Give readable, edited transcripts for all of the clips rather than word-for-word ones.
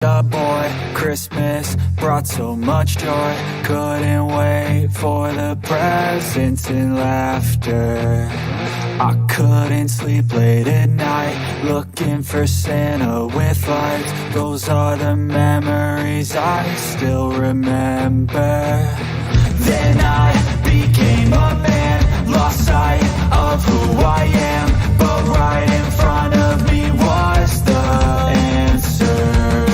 A boy, Christmas brought so much joy. Couldn't wait for the presents and laughter. I couldn't sleep late at night, looking for Santa with lights. Those are the memories I still remember. Then I became a man, lost sight of who I am. But right in front of me was the answer.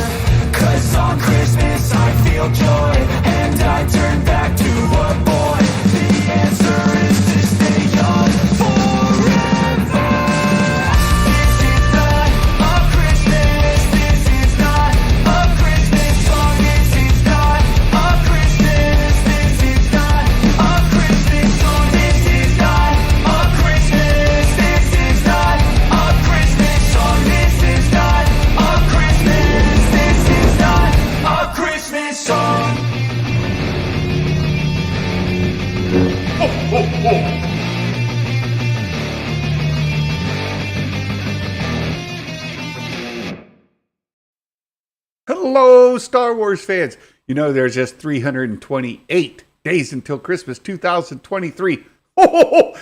'Cause on Christmas I feel joy, and I turn back to a boy. The answer is to stay young forever. This is not a Christmas, this is not a Christmas song. This is not a Christmas, this is not a Christmas song. This is not a Christmas, this is not a Christmas song. This is not a Christmas, this is not a Christmas song. Hello, Star Wars fans. You know, there's just 328 days until Christmas 2023.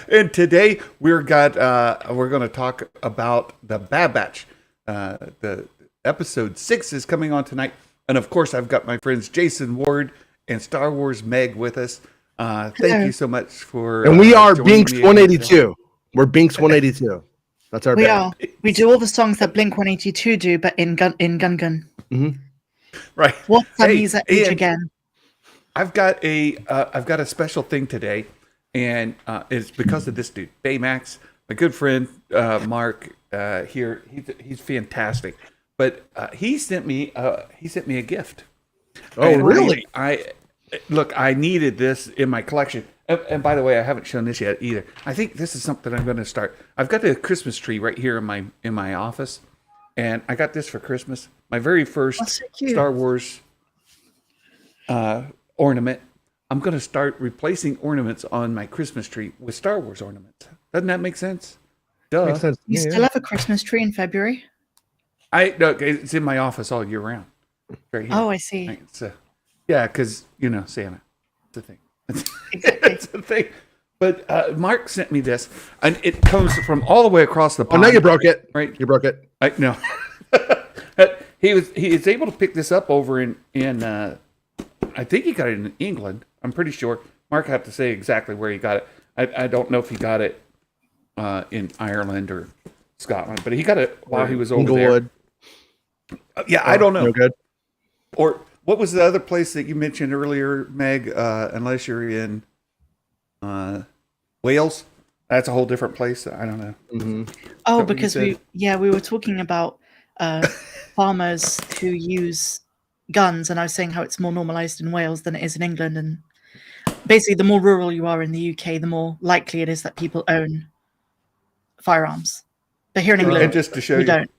And today we're going to talk about the Bad Batch. The episode 6 is coming on tonight. And of course, I've got my friends Jason Ward and Star Wars Meg with us. Thank you so much for. And we are joining Binks me 182. We're Binks 182. That's our We band. are. We do all the songs that Blink 182 do, but in Gun Gun. Right. What's that Hey, music age and again? I've got a special thing today, and it's because of this dude, Baymax, my good friend Mark here. He's fantastic, but he sent me a gift. Oh, And really? I needed this in my collection. And by the way, I haven't shown this yet either. I think this is something I'm going to start. I've got a Christmas tree right here in my office, and I got this for Christmas. My very first That's so cute. Star Wars ornament. I'm going to start replacing ornaments on my Christmas tree with Star Wars ornaments. Doesn't that make sense? Duh. Makes sense. You Yeah, still have a Christmas tree in February? No, it's in my office all year round. Right here. Oh, I see. It's, yeah, because Santa. It's a thing. Exactly. It's a thing. But Mark sent me this, and it comes from all the way across the Oh, pond. now you broke it. Right? You broke it. No. He is able to pick this up over in I think he got it in England. I'm pretty sure. Mark have to say exactly where he got it. I don't know if he got it in Ireland or Scotland, but he got it while he was over Inglewood. there. Yeah, I don't know. No good. Or what was the other place that you mentioned earlier, Meg? Unless you're in Wales, that's a whole different place. I don't know. Mm-hmm. Oh, what you because said? we were talking about farmers who use guns, and I was saying how it's more normalized in Wales than it is in England. And basically, the more rural you are in the UK, the more likely it is that people own firearms. But here in England, And just to show we you, don't.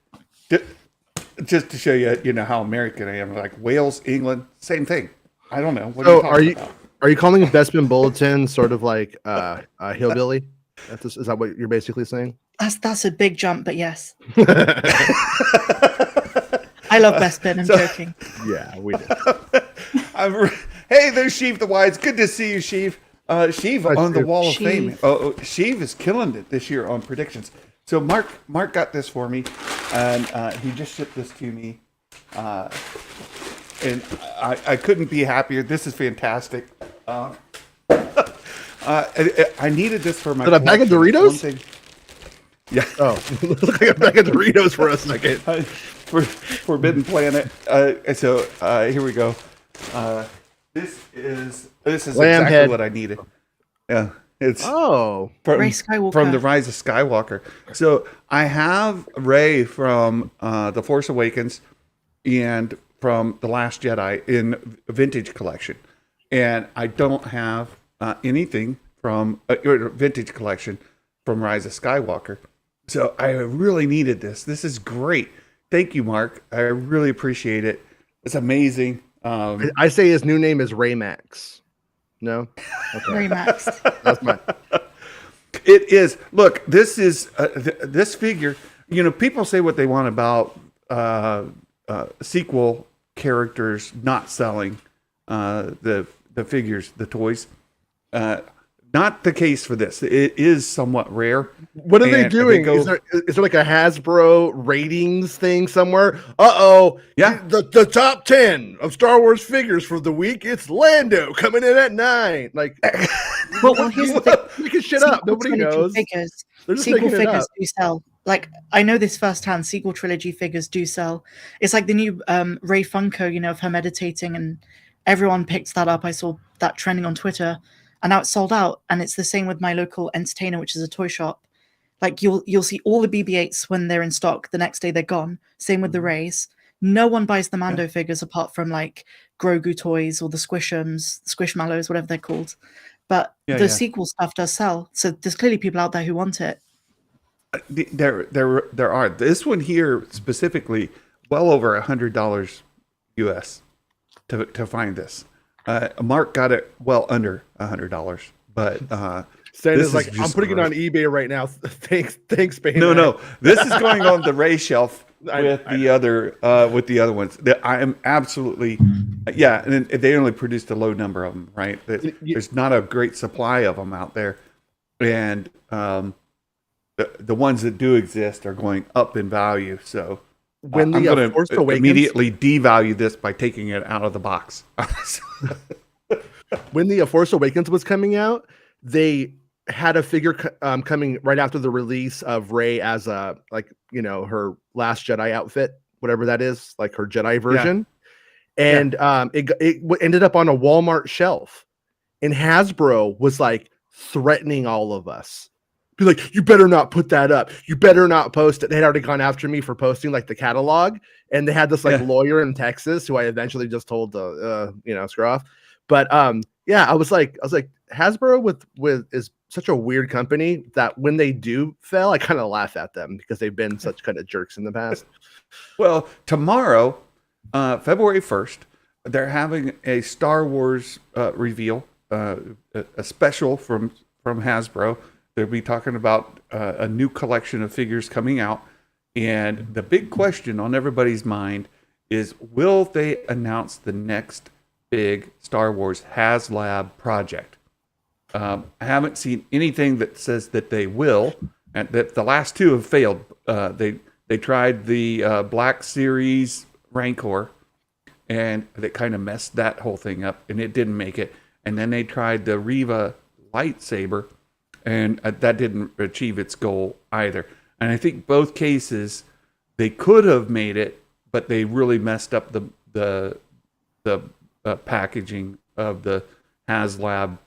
just to show you, how American I am. Like Wales, England, same thing. I don't know. What So are you talking about? are you calling Bestman Bulletin sort of like a hillbilly? Is that what you're basically saying? That's a big jump, but yes. I love Bespin. I'm joking. Yeah, we do. Hey, there's Sheev the Wise. Good to see you, Sheev. Sheev Nice on the to- Wall of Sheev. Fame. Oh, Sheev is killing it this year on predictions. So Mark got this for me, and he just shipped this to me, and I couldn't be happier. This is fantastic. I needed this for my. Is it a bag of collection. Doritos? One thing- Yeah. Oh, look like a bag of Doritos for a second. Forbidden Planet. So here we go. This is Lamb exactly head. what I needed. Yeah, it's Oh, Rey Skywalker. from the Rise of Skywalker. So I have Rey from the Force Awakens and from the Last Jedi in Vintage Collection, and I don't have anything from Vintage Collection from Rise of Skywalker. So I really needed this. This is great. Thank you, Mark. I really appreciate it. It's amazing. I say his new name is Raymax. No, Very maxed. that's mine. It is. Look, this is this figure. People say what they want about sequel characters not selling the figures, the toys. Not the case for this. It is somewhat rare. What are they doing? Is there like a Hasbro ratings thing somewhere? Yeah. The top 10 of Star Wars figures for the week. It's Lando coming in at 9. Like, well, here's the thing. Making shit up. Nobody knows. Figures, They're just sequel making it figures up. do sell. Like, I know this firsthand. Sequel trilogy figures do sell. It's like the new Rey Funko, of her meditating, and everyone picked that up. I saw that trending on Twitter. And now it's sold out, and it's the same with my local Entertainer, which is a toy shop. Like you'll see all the BB-8s when they're in stock. The next day they're gone. Same with the Rays. No one buys the Mando figures apart from like Grogu toys or the Squishmallows, whatever they're called. But the sequel stuff does sell. So there's clearly people out there who want it. There are. This one here specifically, well over $100 US to find this. Mark got it well under $100, but Santa's like, I'm putting it on eBay right now. Thanks, Baymax. No, this is going on the Ray shelf with the other ones. I am absolutely, and they only produced a low number of them, right? There's not a great supply of them out there, and the ones that do exist are going up in value. So when I'm going to immediately devalue this by taking it out of the box. When the Force Awakens was coming out, they had a figure coming right after the release of Rey as a her Last Jedi outfit, whatever that is, like her Jedi version, and it ended up on a Walmart shelf, and Hasbro was like threatening all of us. Be like, you better not put that up. You better not post it. They had already gone after me for posting like the catalog, and they had this lawyer in Texas who I eventually just told to screw off. But I was like Hasbro with is such a weird company that when they do fail, I kind of laugh at them because they've been such kind of jerks in the past. Well, tomorrow, February 1st, they're having a Star Wars reveal, a special from Hasbro. They'll be talking about a new collection of figures coming out. And the big question on everybody's mind is, will they announce the next big Star Wars HasLab project? I haven't seen anything that says that they will, and that the last two have failed. They tried the Black Series Rancor, and they kind of messed that whole thing up, and it didn't make it. And then they tried the Reva lightsaber, and that didn't achieve its goal either. And I think both cases, they could have made it, but they really messed up the packaging of the HasLab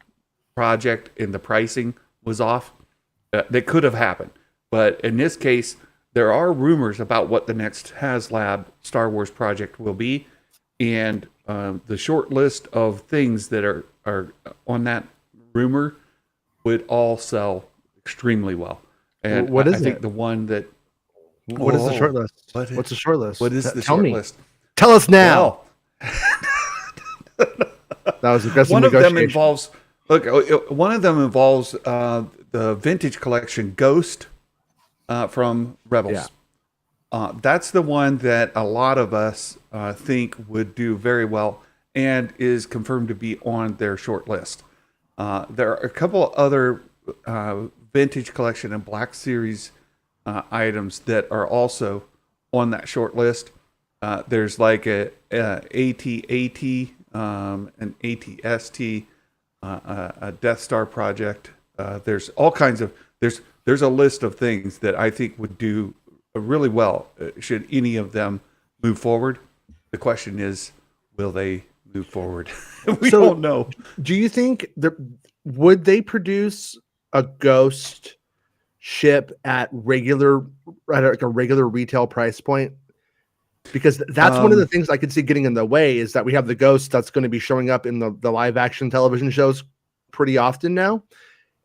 project, and the pricing was off. That could have happened. But in this case, there are rumors about what the next HasLab Star Wars project will be. And the short list of things that are on that rumor would all sell extremely well. And what is I think the one that... What is the short list? What's the short list? What is the short list? Tell us now. That was aggressive. One of them involves... Look, one of them involves the vintage collection Ghost from Rebels. Yeah. That's the one that a lot of us think would do very well and is confirmed to be on their short list. There are a couple other vintage collection and Black Series items that are also on that short list. There's like a AT-AT, an AT-ST, a Death Star project. There's all kinds of there's a list of things that I think would do really well should any of them move forward. The question is, will they move forward? We don't know. Do you think would they produce a Ghost ship at a regular retail price point? Because that's one of the things I could see getting in the way, is that we have the Ghost that's going to be showing up in the live action television shows pretty often now.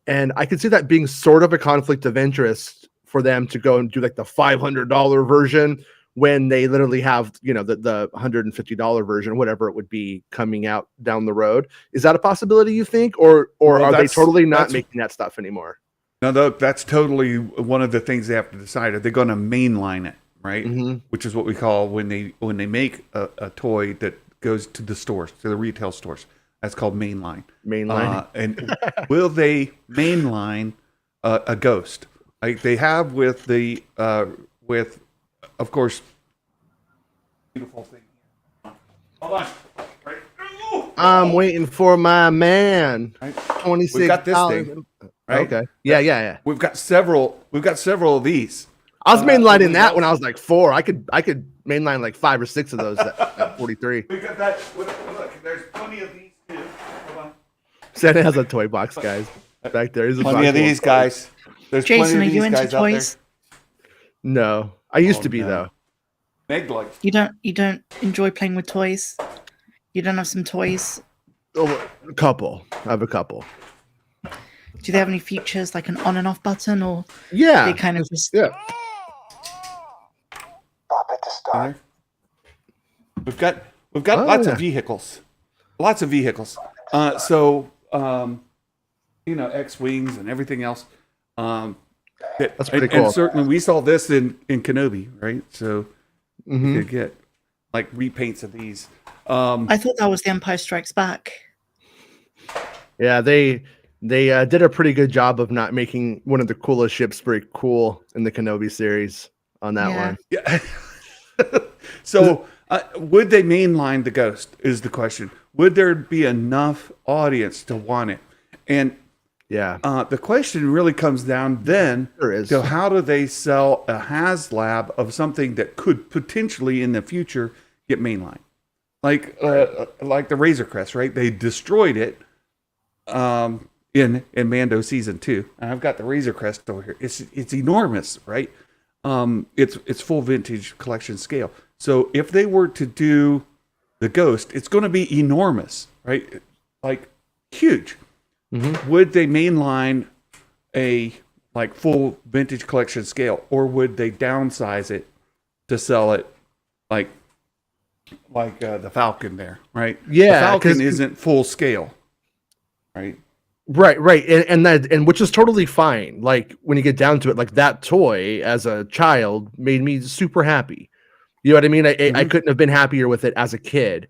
And I could see that being sort of a conflict of interest for them to go and do like the $500 version when they literally have, the $150 version, whatever it would be, coming out down the road. Is that a possibility, you think? Or are they totally not making that stuff anymore? No, that's totally one of the things they have to decide. Are they going to mainline it? right? Mhm. Which is what we call when they make a toy that goes to the stores, to the retail stores. That's called mainline. Mainline. And will they mainline a ghost like they have with the with, of course, beautiful thing. Hold on. Right. I'm waiting for my man. Right. 26. We've got this thing. Right. Okay. Yeah. We've got several of these. I was mainlining that when I was like 4. I could mainline like 5 or 6 of those at 43. We got that. Look, there's plenty of these too. Hold on. Santa has a toy box, guys. Back there. Here's a Plenty box of these guys. There's Jason, are plenty of you these into guys out there. toys? No, I used Oh, to be no. though. Meg like. You don't enjoy playing with toys? You don't have some toys? Oh, a couple. I have a couple. Do they have any features like an on and off button, or Yeah. they kind of just Yeah. There. We've got Oh, lots yeah. of vehicles. Lots of vehicles. So X-Wings and everything else. That's pretty and cool. certainly we saw this in Kenobi, right? So Mhm. you could get like repaints of these. I thought that was the Empire Strikes Back. Yeah, they did a pretty good job of not making one of the coolest ships very cool in the Kenobi series on that Yeah. one. Yeah. So would they mainline the Ghost is the question. Would there be enough audience to want it? And Yeah, the question really comes down then there is. to how do they sell a HasLab of something that could potentially in the future get mainline? Like the Razor Crest, right? They destroyed it in Mando season 2. And I've got the Razor Crest over here. It's enormous, right? It's full vintage collection scale. So if they were to do the Ghost, it's going to be enormous, right? Like huge. Mhm. Would they mainline a like full vintage collection scale, or would they downsize it to sell it like the Falcon there, right? Yeah, the Falcon 'cause- isn't full scale, right? Right, and which is totally fine. Like when you get down to it, like that toy as a child made me super happy. You know what I mean? I Mhm. couldn't have been happier with it as a kid.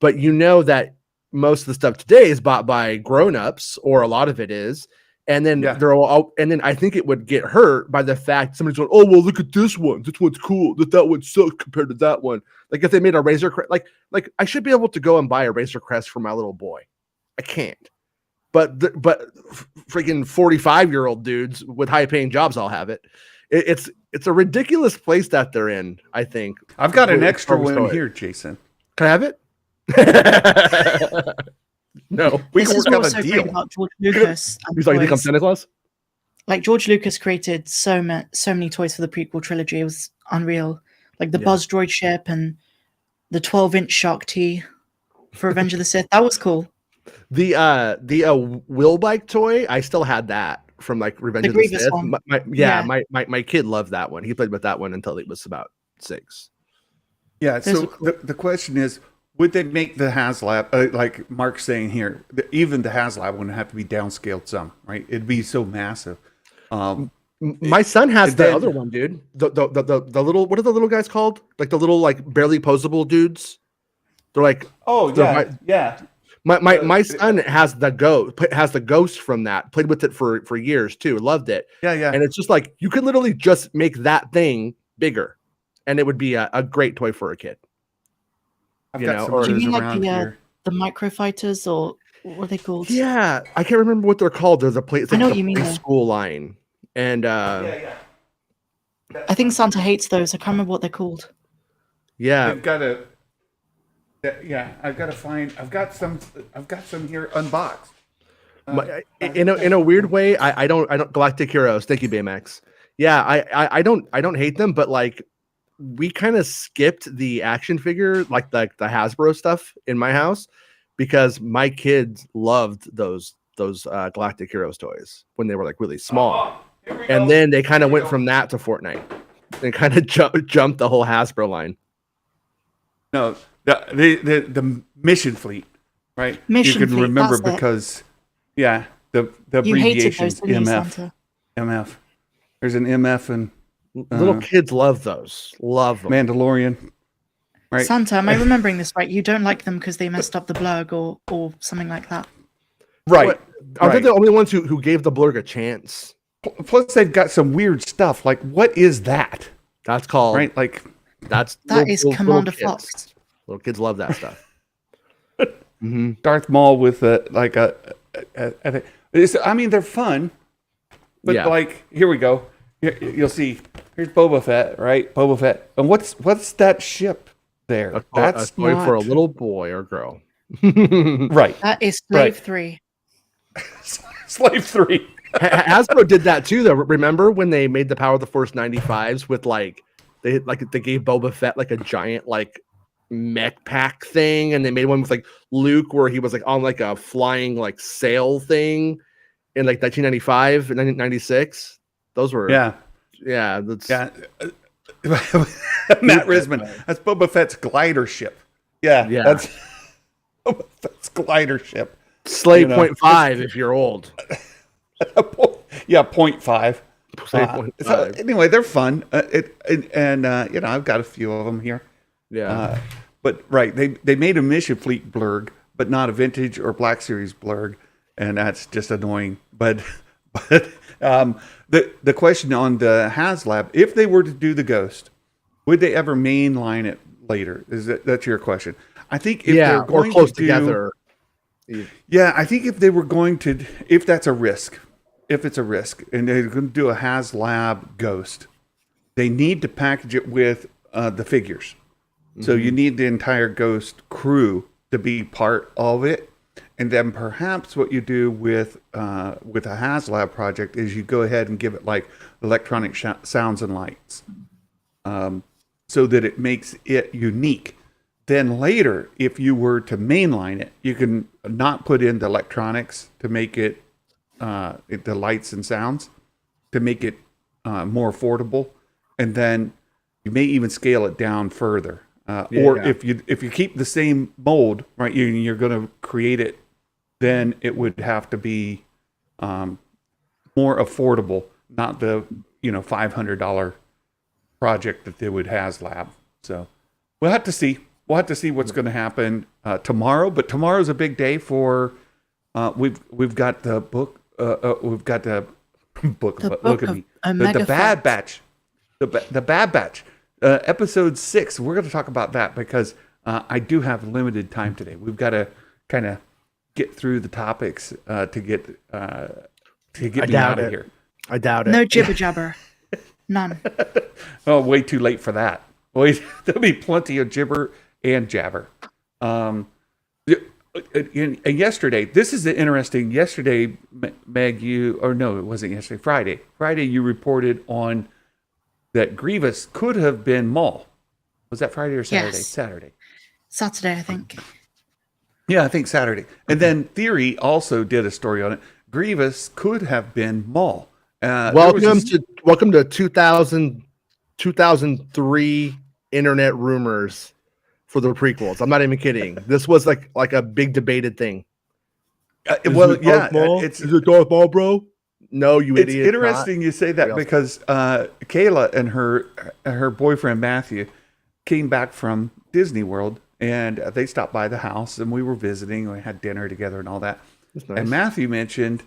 But you know that most of the stuff today is bought by grown-ups, or a lot of it is, and then Yeah. they're all, and then I think it would get hurt by the fact somebody's going, oh well, look at this one. This one's cool. That one sucks compared to that one. Like if they made a Razor Crest, like I should be able to go and buy a Razor Crest for my little boy. I can't. But freaking 45-year-old dudes with high-paying jobs all have it. It's a ridiculous place that they're in, I think. I've got an With extra Star Wars one toy. here, Jason. Can I have it? No. We This can is work out what's a so great deal. about George Lucas. and He's like, you think I'm toys. Santa Claus? Like George Lucas created so many toys for the prequel trilogy. It was unreal. Like the Yeah. Buzz droid ship and the 12-inch Shark T for Revenge of the Sith. That was cool. The wheel bike toy, I still had that from like Revenge The of the Grievous Sith. one. Yeah, Yeah. my kid loved that one. He played with that one until he was about 6. Yeah. Those So are cool. the question is, would they make the HasLab like Mark's saying here? Even the HasLab would have to be downscaled some, right? It'd be so massive. My son has and the then- other one, dude. The little, what are the little guys called? Like the little like barely posable dudes. They're like, Oh yeah, yeah. my son has the ghost from that. Played with it for years too. Loved it. Yeah. And it's just like you could literally just make that thing bigger, and it would be a great toy for a kid. I've you got know, some or- of Do you those mean like around here. the microfighters, or what are they called? Yeah, I can't remember what they're called. There's a place. It's I know like what you mean, the though. school line, and Yeah. I think Santa hates those. I can't remember what they're called. yeah, I've got to. Yeah, I've got to find. I've got some here unboxed. in a weird way, I don't Galactic Heroes. Thank you, Baymax. Yeah, I don't hate them, but like we kind of skipped the action figure, like the Hasbro stuff in my house, because my kids loved those Galactic Heroes toys when they were like really small, Here we and go. then they kind Here of we went go. from that to Fortnite, and kind of jumped the whole Hasbro line. No, the Mission Fleet, right? Mission you can Fleet, remember that's it. because, yeah, the You hated abbreviation those, didn't you, MF. Santa? MF. There's an MF and Little kids love those. Love them. Mandalorian. Right. Santa, am I remembering this right? You don't like them because they messed up the blurg or something like that. Right. Are they the only ones who gave the blurg a chance? Plus, they've got some weird stuff. Like, what is that? That's called Right. Like, that is Commander Fox. Little kids love that stuff. Darth Maul with I mean, they're fun, but like, here we go. You'll see. Here's Boba Fett, right? Boba Fett. And what's that ship there? That's a toy for a little boy or girl. Right. That is Slave 3. Slave 3. Hasbro did that too, though. Remember when they made the Power of the Force 95s with they gave Boba Fett like a giant like mech pack thing, and they made one with like Luke where he was like on like a flying like sail thing in like 1995 and 1996. Those were that's Matt Risman. That's Boba Fett's glider ship. Yeah. That's Boba Fett's glider ship. Slave 0.5 if you're old. Yeah, 0.5. So anyway, they're fun. I've got a few of them here. Yeah. But right, they made a Mission Fleet blurg, but not a Vintage or Black Series blurg, and that's just annoying. But the question on the HasLab, if they were to do the Ghost, would they ever mainline it later? That's your question? I think if they're going or close to together. Yeah, I think if they were going to, if that's a risk, if it's a risk, and they're going to do a HasLab Ghost, they need to package it with the figures. So you need the entire Ghost crew to be part of it, and then perhaps what you do with a HasLab project is you go ahead and give it like electronic sounds and lights, so that it makes it unique. Then later, if you were to mainline it, you can not put in the electronics to make it the lights and sounds to make it more affordable, and then you may even scale it down further. Or if you keep the same mold, right, you're going to create it, then it would have to be more affordable, not the $500 project that they would HasLab. So we'll have to see. We'll have to see what's going to happen tomorrow. But tomorrow's a big day for. We've got the book. We've got the book. Look at me. The Bad Batch. The Bad Batch. Episode 6. We're going to talk about that because I do have limited time today. We've got to kind of get through the topics to get me out of here. I doubt it. No jibber jabber. None. Oh, way too late for that. Wait, there'll be plenty of jibber and jabber. And yesterday, this is interesting. Yesterday, Meg, it wasn't yesterday. Friday, you reported on that Grievous could have been Maul. Was that Friday or Saturday? Yes. Saturday, I think. Yeah, I think Saturday. And then Theory also did a story on it. Grievous could have been Maul. Welcome to 2003 internet rumors for the prequels. I'm not even kidding. This was like a big debated thing. Is it Darth Maul, bro? No, you idiot. It's interesting you say that because Kayla and her boyfriend Matthew came back from Disney World, and they stopped by the house, and we were visiting. We had dinner together and all that. Nice. And Matthew mentioned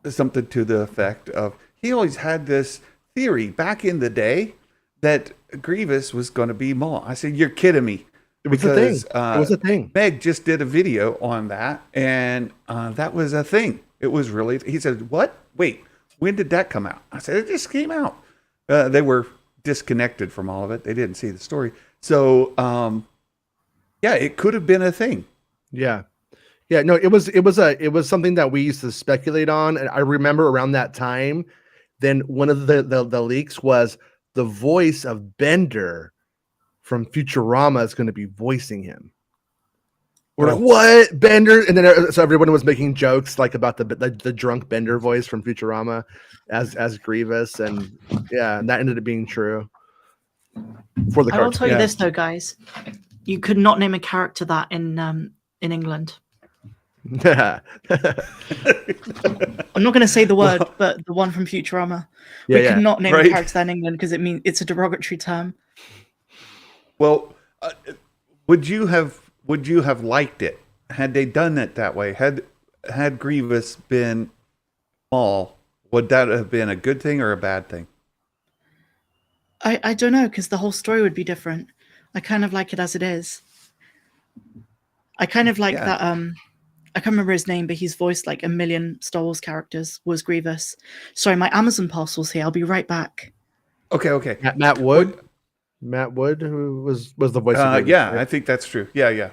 something to the effect of he always had this theory back in the day that Grievous was going to be Maul. I said, "You're kidding me." It was a thing. It was a thing. Meg just did a video on that, and that was a thing. It was really. He said, "What? Wait, when did that come out?" I said, "It just came out." They were disconnected from all of it. They didn't see the story. So, it could have been a thing. Yeah. No, it was something that we used to speculate on, and I remember around that time. Then one of the leaks was the voice of Bender from Futurama is going to be voicing him. We're like, what, Bender? And then so everyone was making jokes like about the drunk Bender voice from Futurama as Grievous, and that ended up being true. For the I will tell you this though, guys, you could not name a character that in England. Yeah, I'm not going to say the word, but the one from Futurama. yeah, We yeah. could not name Right. a character in England because it's a derogatory term. Well, would you have liked it had they done it that way? Had Grievous been Maul, would that have been a good thing or a bad thing? I don't know, because the whole story would be different. I kind of like it as it is. I kind of like Yeah. that. I can't remember his name, but he's voiced like a million Star Wars characters. Was Grievous? Sorry, my Amazon parcel's here. I'll be right back. Okay. Matt Wood. Matt Wood, who was the voice of Grievous, Yeah, right? I think that's true. Yeah.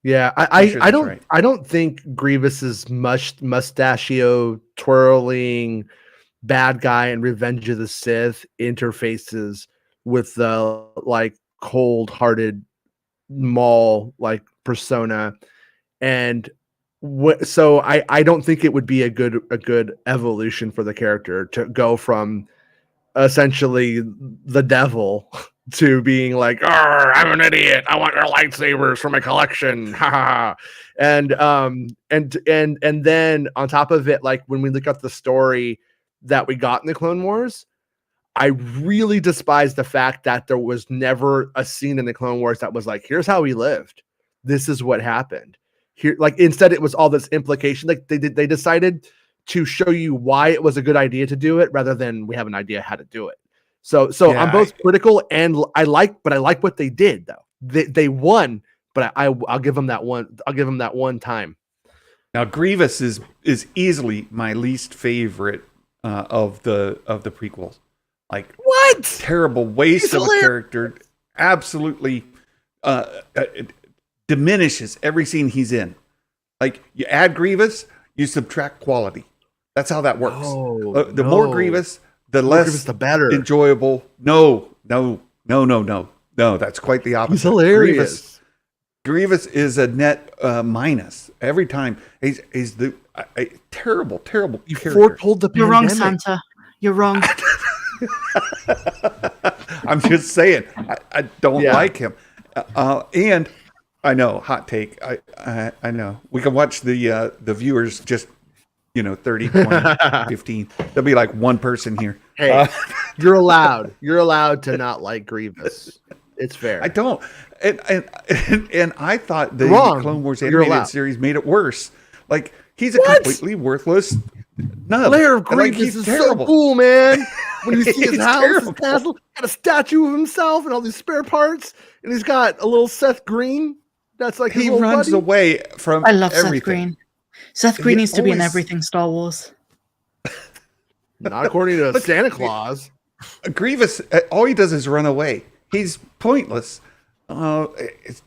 Yeah, I'm sure I that's don't right. I don't think Grievous's mustachio twirling bad guy in Revenge of the Sith interfaces with the like cold-hearted Maul like persona, and so I don't think it would be a good evolution for the character to go from essentially the devil to being like, "Arr, I'm an idiot. I want your lightsabers for my collection." Ha ha ha. And then on top of it, like when we look at the story that we got in the Clone Wars, I really despise the fact that there was never a scene in the Clone Wars that was like, here's how he lived. This is what happened. Here, like instead it was all this implication. Like they decided to show you why it was a good idea to do it rather than we have an idea how to do it. So Yeah, I'm both critical and I like what they did though. They won, but I'll give them that one. I'll give them that one time. Now Grievous is easily my least favorite of the prequels. Like What? terrible waste He's of a hilarious. character. Absolutely it diminishes every scene he's in. Like you add Grievous, you subtract quality. That's how that works. Oh, The more Grievous, the More less Grievous, the better. enjoyable. No. That's quite the opposite. He's hilarious. Grievous is a net minus every time. He's the terrible You character. foretold the You're wrong, pandemic. Santa. You're wrong. I'm just saying, I don't Yeah. like him. And I know, hot take. I know. We can watch the viewers just 30, 20, 15. There'll be like one person here. Hey, you're allowed. You're allowed to not like Grievous. It's fair. I don't. And I thought the Wrong. Clone Wars You're allowed. animated series made it worse. Like he's a What? completely worthless nub. Lair of And, like, Grievous he's is terrible. so cool, man. When you see his He's house, his terrible. castle, got a statue of himself and all these spare parts, and he's got a little Seth Green. That's like his He little runs buddy. away from I love everything. Seth Green. Seth Green He needs to be in always- everything Star Wars. Not according to Look, Santa Claus. Grievous, all he does is run away. He's pointless. It's Well,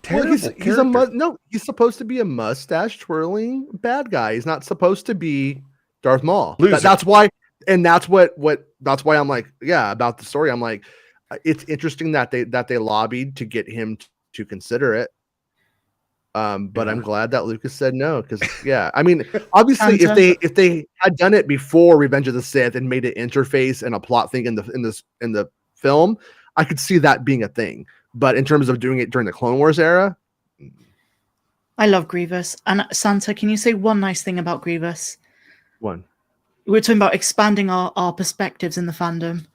terrible. he's a he's supposed to be a mustache twirling bad guy. He's not supposed to be Darth Maul. Loser. That's why, and that's that's why I'm like, yeah, about the story. I'm like, it's interesting that they lobbied to get him to consider it. But I'm glad that Lucas said no, because yeah, I mean, obviously, Santa. if they had done it before Revenge of the Sith and made it interface and a plot thing in the film, I could see that being a thing. But in terms of doing it during the Clone Wars era, I love Grievous. And Santa, can you say one nice thing about Grievous? one. We're talking about expanding our perspectives in the fandom.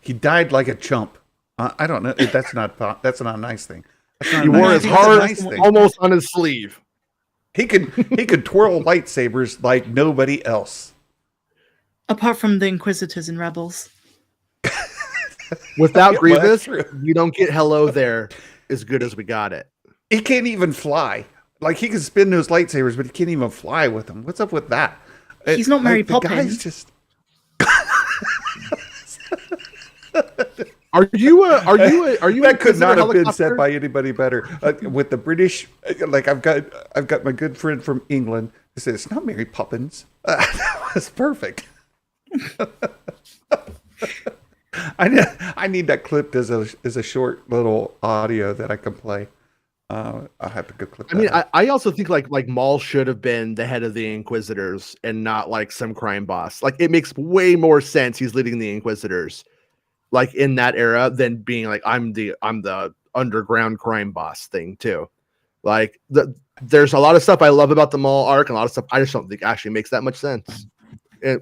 He died like a chump. I don't know. That's not a nice thing. That's not He a wore nice his thing. That's a heart nice thing. almost on his sleeve. He could twirl lightsabers like nobody else. Apart from the Inquisitors and Rebels. Without Yeah, well, Grievous, that's true. we don't get Hello There as good as we got it. He can't even fly. Like he can spin those lightsabers, but he can't even fly with them. What's up with that? He's not Mary The guy's Poppins. just. Are you That could not have been said helicopter? by anybody better. With the British, like I've got my good friend from England who said it's not Mary Poppins. That was perfect. I need that clipped as a short little audio that I can play. I'll have to go clip. I mean, that up. I also think like Maul should have been the head of the Inquisitors and not like some crime boss. Like it makes way more sense he's leading the Inquisitors, like in that era, than being like I'm the underground crime boss thing too. Like there's a lot of stuff I love about the Maul arc, and a lot of stuff I just don't think actually makes that much sense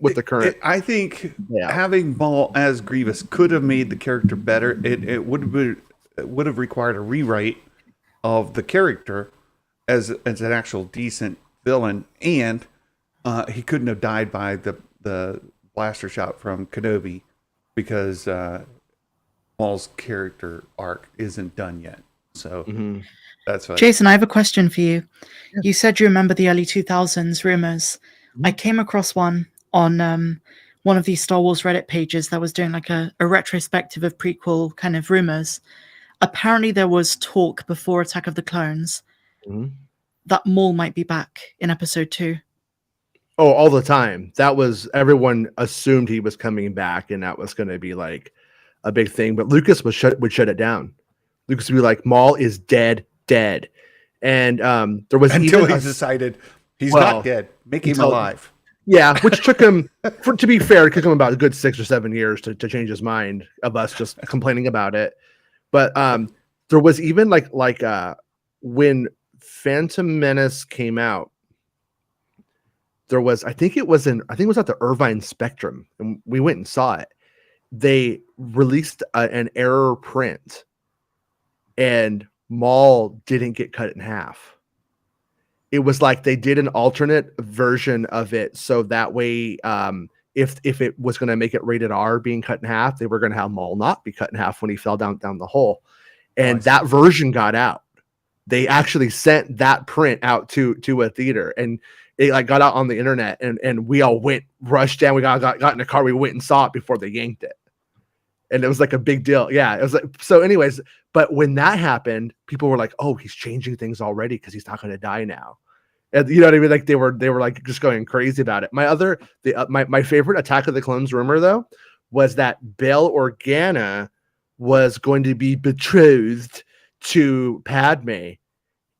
with the current. I think having Maul as Grievous could have made the character better. It would have required a rewrite of the character as an actual decent villain, and he couldn't have died by the blaster shot from Kenobi because Maul's character arc isn't done yet. So that's what. Jason, I have a question for you. Yeah. You said you remember the early 2000s rumors. I came across one on one of these Star Wars Reddit pages that was doing like a retrospective of prequel kind of rumors. Apparently there was talk before Attack of the Clones that Maul might be back in episode 2. Oh, all the time. That was, everyone assumed he was coming back, and that was going to be like a big thing. But Lucas would shut it down. Lucas would be like, Maul is dead. And there was until he decided he's not dead. Make him alive. Yeah, which took him, to be fair, it took him about a good 6 or 7 years to change his mind of us just complaining about it. But there was even like when Phantom Menace came out, there was, I think it was at the Irvine Spectrum, and we went and saw it. They released an error print, and Maul didn't get cut in half. It was like they did an alternate version of it, so that way, if it was going to make it rated R being cut in half, they were going to have Maul not be cut in half when he fell down the hole. And that version got out. They actually sent that print out to a theater, and it like got out on the internet, and we all rushed down. We got in the car. We went and saw it before they yanked it. And it was like a big deal. Yeah. It was like, so anyways, but when that happened, people were like, oh, he's changing things already because he's not going to die now. And you know what I mean? Like they were like just going crazy about it. My favorite Attack of the Clones rumor though, was that Bail Organa was going to be betrothed to Padme.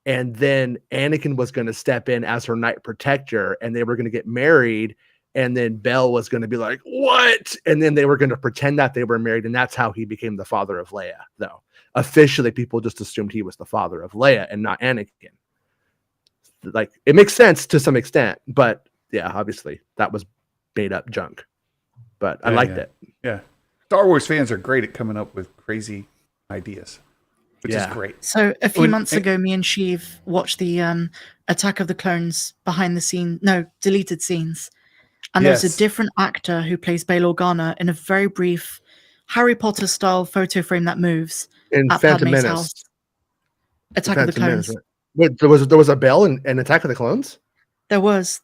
And then Anakin was going to step in as her Knight Protector, and they were going to get married. And then Belle was going to be like, what? And then they were going to pretend that they were married. And that's how he became the father of Leia, though. Officially, people just assumed he was the father of Leia and not Anakin. Like, it makes sense to some extent. But yeah, obviously, that was made up junk. But I liked it. Yeah. Star Wars fans are great at coming up with crazy ideas, which is great. So a few months ago, me and Sheev watched the Attack of the Clones deleted scenes. And there's a different actor who plays Bail Organa in a very brief Harry Potter style photo frame that moves in at Phantom Padme's Menace. house. Attack of the Clones. Menace, right? Wait, there was a Bail in Attack of the Clones? There was.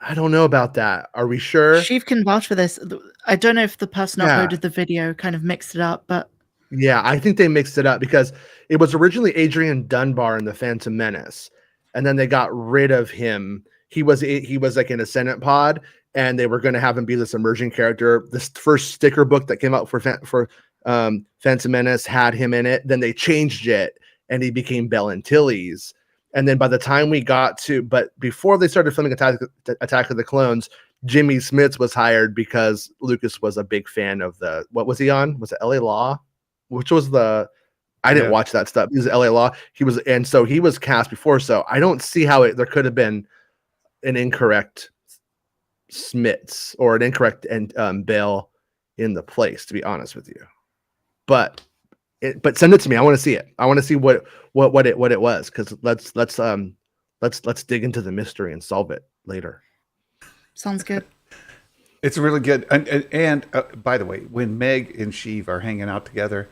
I don't know about that. Are we sure? Sheev can vouch for this. I don't know if the person uploaded the video kind of mixed it up, but yeah, I think they mixed it up because it was originally Adrian Dunbar in the Phantom Menace, and then they got rid of him. He was like in a Senate pod, and they were going to have him be this emerging character. This first sticker book that came out for Phantom Menace had him in it. Then they changed it, and he became Bell Antilles. And then by the time we got to, but before they started filming Attack of the Clones, Jimmy Smits was hired because Lucas was a big fan of what was he on? Was it LA Law? Which was I didn't watch that stuff. He was LA Law. And so he was cast before. So I don't see how there could have been an incorrect Smits or an incorrect Bale in the place, to be honest with you. But send it to me. I want to see it. I want to see what it was, because let's dig into the mystery and solve it later. Sounds good. It's really good. And by the way, when Meg and Sheev are hanging out together,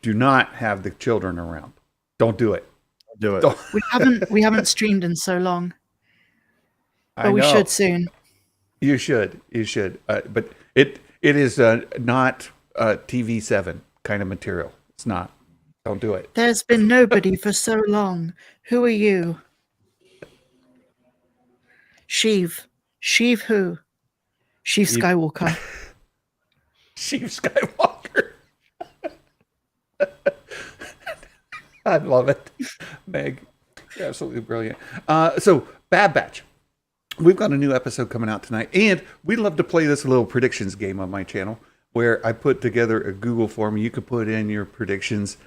do not have the children around. Don't do it. Do it. We haven't streamed in so long, but we should soon. You should. But it is not TV7 kind of material. It's not. Don't do it. There's been nobody for so long. Who are you? Sheev. Sheev who? Sheev Skywalker. Sheev Skywalker. I love it. Meg. You're absolutely brilliant. So, Bad Batch. We've got a new episode coming out tonight, and we'd love to play this little predictions game on my channel, where I put together a Google form. You could put in your predictions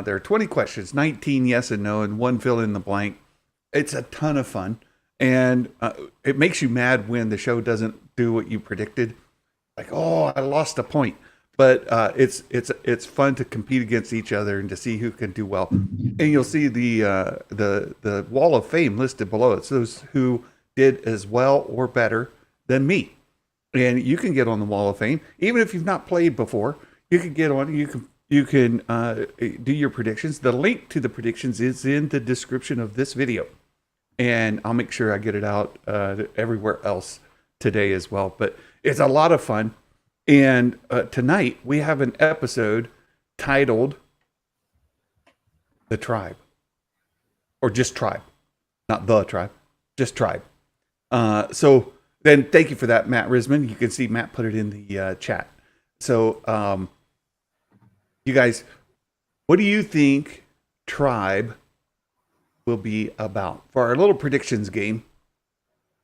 There are 20 questions, 19 yes and no, and 1 fill in the blank. It's a ton of fun, and it makes you mad when the show doesn't do what you predicted. Like, oh, I lost a point. But it's fun to compete against each other and to see who can do well. And you'll see the Wall of Fame listed below. It's those who did as well or better than me. And you can get on the Wall of Fame even if you've not played before. You can get on. You can do your predictions. The link to the predictions is in the description of this video, and I'll make sure I get it out everywhere else today as well. But it's a lot of fun. And tonight we have an episode titled "The Tribe," or just Tribe, not the Tribe, just Tribe. So then, thank you for that, Matt Risman. You can see Matt put it in the chat. So, you guys, what do you think Tribe will be about for our little predictions game?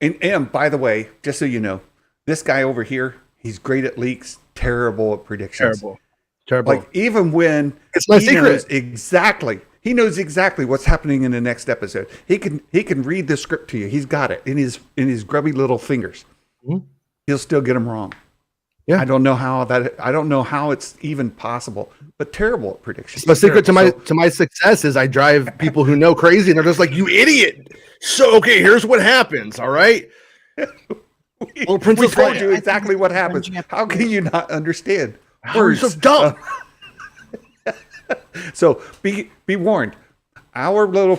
And by the way, just so you know, this guy over here, he's great at leaks, terrible at predictions. Terrible. Like even when it's my he secret. He knows exactly what's happening in the next episode. He can read the script to you. He's got it in his grubby little fingers. Mm-hmm. He'll still get them wrong. Yeah. I don't know how it's even possible, but terrible at predictions. My secret to my success is I drive people who know crazy, and they're just like, "You idiot!" So okay, here's what happens. All right. We told you exactly what happens. How can you not understand? We're so dumb. So be warned. Our little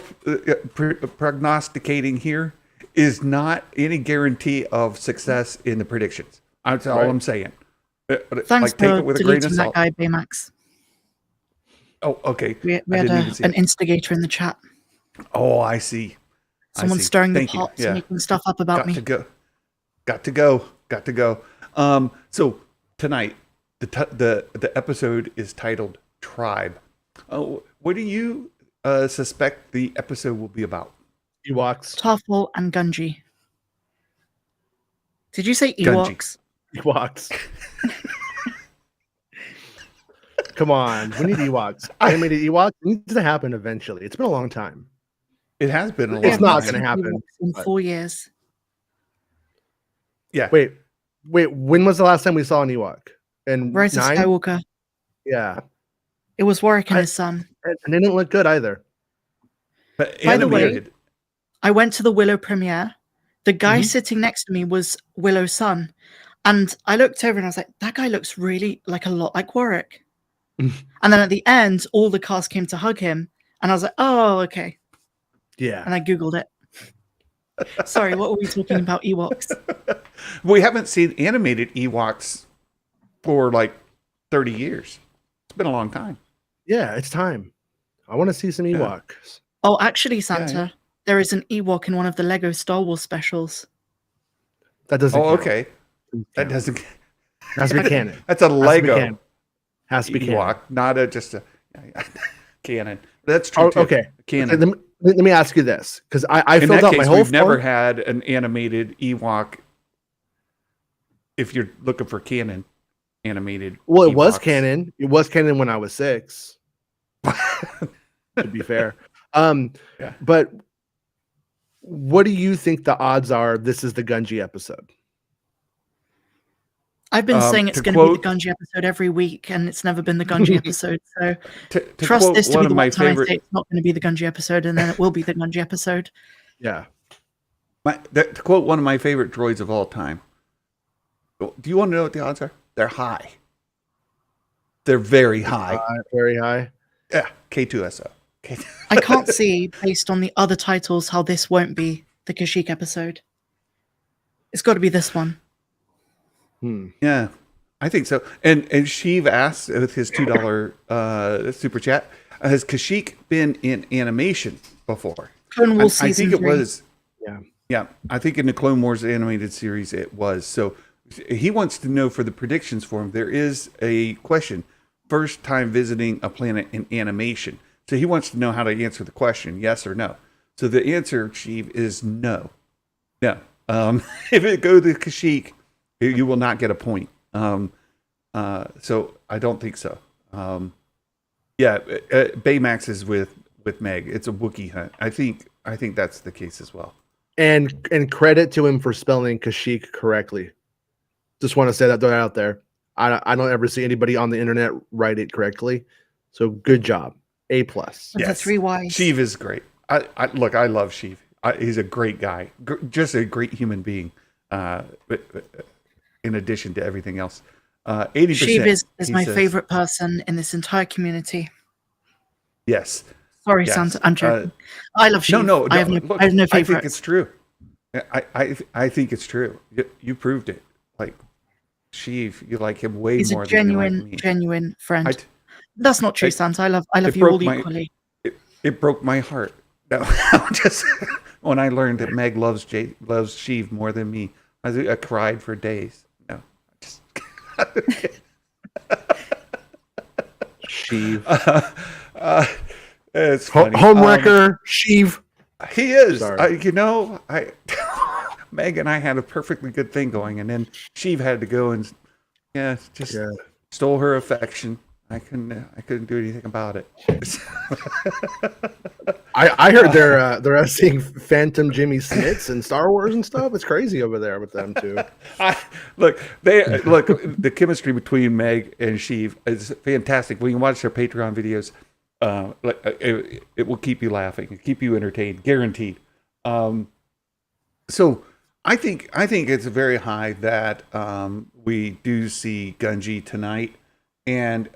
prognosticating here is not any guarantee of success in the predictions. That's all I'm saying. Thanks for deleting that guy, Baymax. Oh, okay. We had an instigator in the chat. Oh, I see. Someone stirring the pot, making stuff up about me. Got to go. So tonight, the episode is titled Tribe. What do you suspect the episode will be about? Ewoks. Toffle and Gunji. Did you say Ewoks? Ewoks. Come on, we need Ewoks. Animated Ewoks needs to happen eventually. It's been a long time. It has been a long It's not time. going to happen in 4 years. Yeah. Wait. When was the last time we saw an Ewok? And Rise of Skywalker. Yeah. It was Warwick and his son. And they didn't look good either. But by the way, I went to the Willow premiere. The guy sitting next to me was Willow's son. And I looked over and I was like, that guy looks really like a lot like Warwick. And then at the end, all the cast came to hug him. And I was like, oh, okay. Yeah. And I Googled it. Sorry, what were we talking about? Ewoks. We haven't seen animated Ewoks for like 30 years. It's been a long time. Yeah, it's time. I want to see some Ewoks. Oh, actually, Santa, there is an Ewok in one of the Lego Star Wars specials. That doesn't count. Okay. That doesn't... Has to be canon. That's a Lego. Has to be Ewok, canon. not just a canon. That's true, too. Okay. Canon. Okay, let me ask you this, because I filled out my whole we've never had an animated Ewok. If you're looking for canon animated, well, it Ewoks. was canon. It was canon when I was 6. To be fair, but what do you think the odds are? This is the Gunji episode. I've been saying it's going to be the Gunji episode every week, and it's never been the Gunji episode. So trust this to be the one time I say it's not going to be the Gunji episode, and then it will be the Gunji episode. Yeah. To quote one of my favorite droids of all time, do you want to know what the odds are? They're high. They're very high. Very high. Yeah, K2SO. I can't see, based on the other titles, how this won't be the Kashyyyk episode. It's got to be this one. Yeah, I think so. And Sheev asks with his $2 super chat, has Kashyyyk been in animation before? Clone Wars season 3. I think it was. Yeah. I think in the Clone Wars animated series it was. So he wants to know for the predictions for him. There is a question: first time visiting a planet in animation. So he wants to know how to answer the question: yes or no. So the answer, Sheev, is no. No. If it goes to Kashyyyk, you will not get a point. So I don't think so. Yeah, Baymax is with Meg. It's a Wookiee hunt. I think that's the case as well. And credit to him for spelling Kashyyyk correctly. Just want to say that they're out there. I don't ever see anybody on the internet write it correctly. So good job. A+. With the 3 Ys. Sheev is great. I love Sheev. He's a great guy. Just a great human being. In addition to everything else. 80%. Sheev is my favorite person in this entire community. Yes. Sorry, Santa. I'm joking. I love Sheev. No. I have no favorites. I think it's true. I think it's true. You proved it. Like Sheev, you like him way He's more a than you like me. genuine friend. That's not true, Santa. I love you all equally. It broke my heart. No, just when I learned that Meg loves Sheev more than me, I cried for days. No, just Sheev. It's funny. Homewrecker, Sheev. He is. Sorry. Meg and I had a perfectly good thing going, and then Sheev had to go and stole her affection. I couldn't do anything about it. I heard they're seeing Phantom Jimmy Smits and Star Wars and stuff. It's crazy over there with them too. The chemistry between Meg and Sheev is fantastic. When you watch their Patreon videos, it will keep you laughing, keep you entertained, guaranteed. So I think it's very high that we do see Gunji tonight, and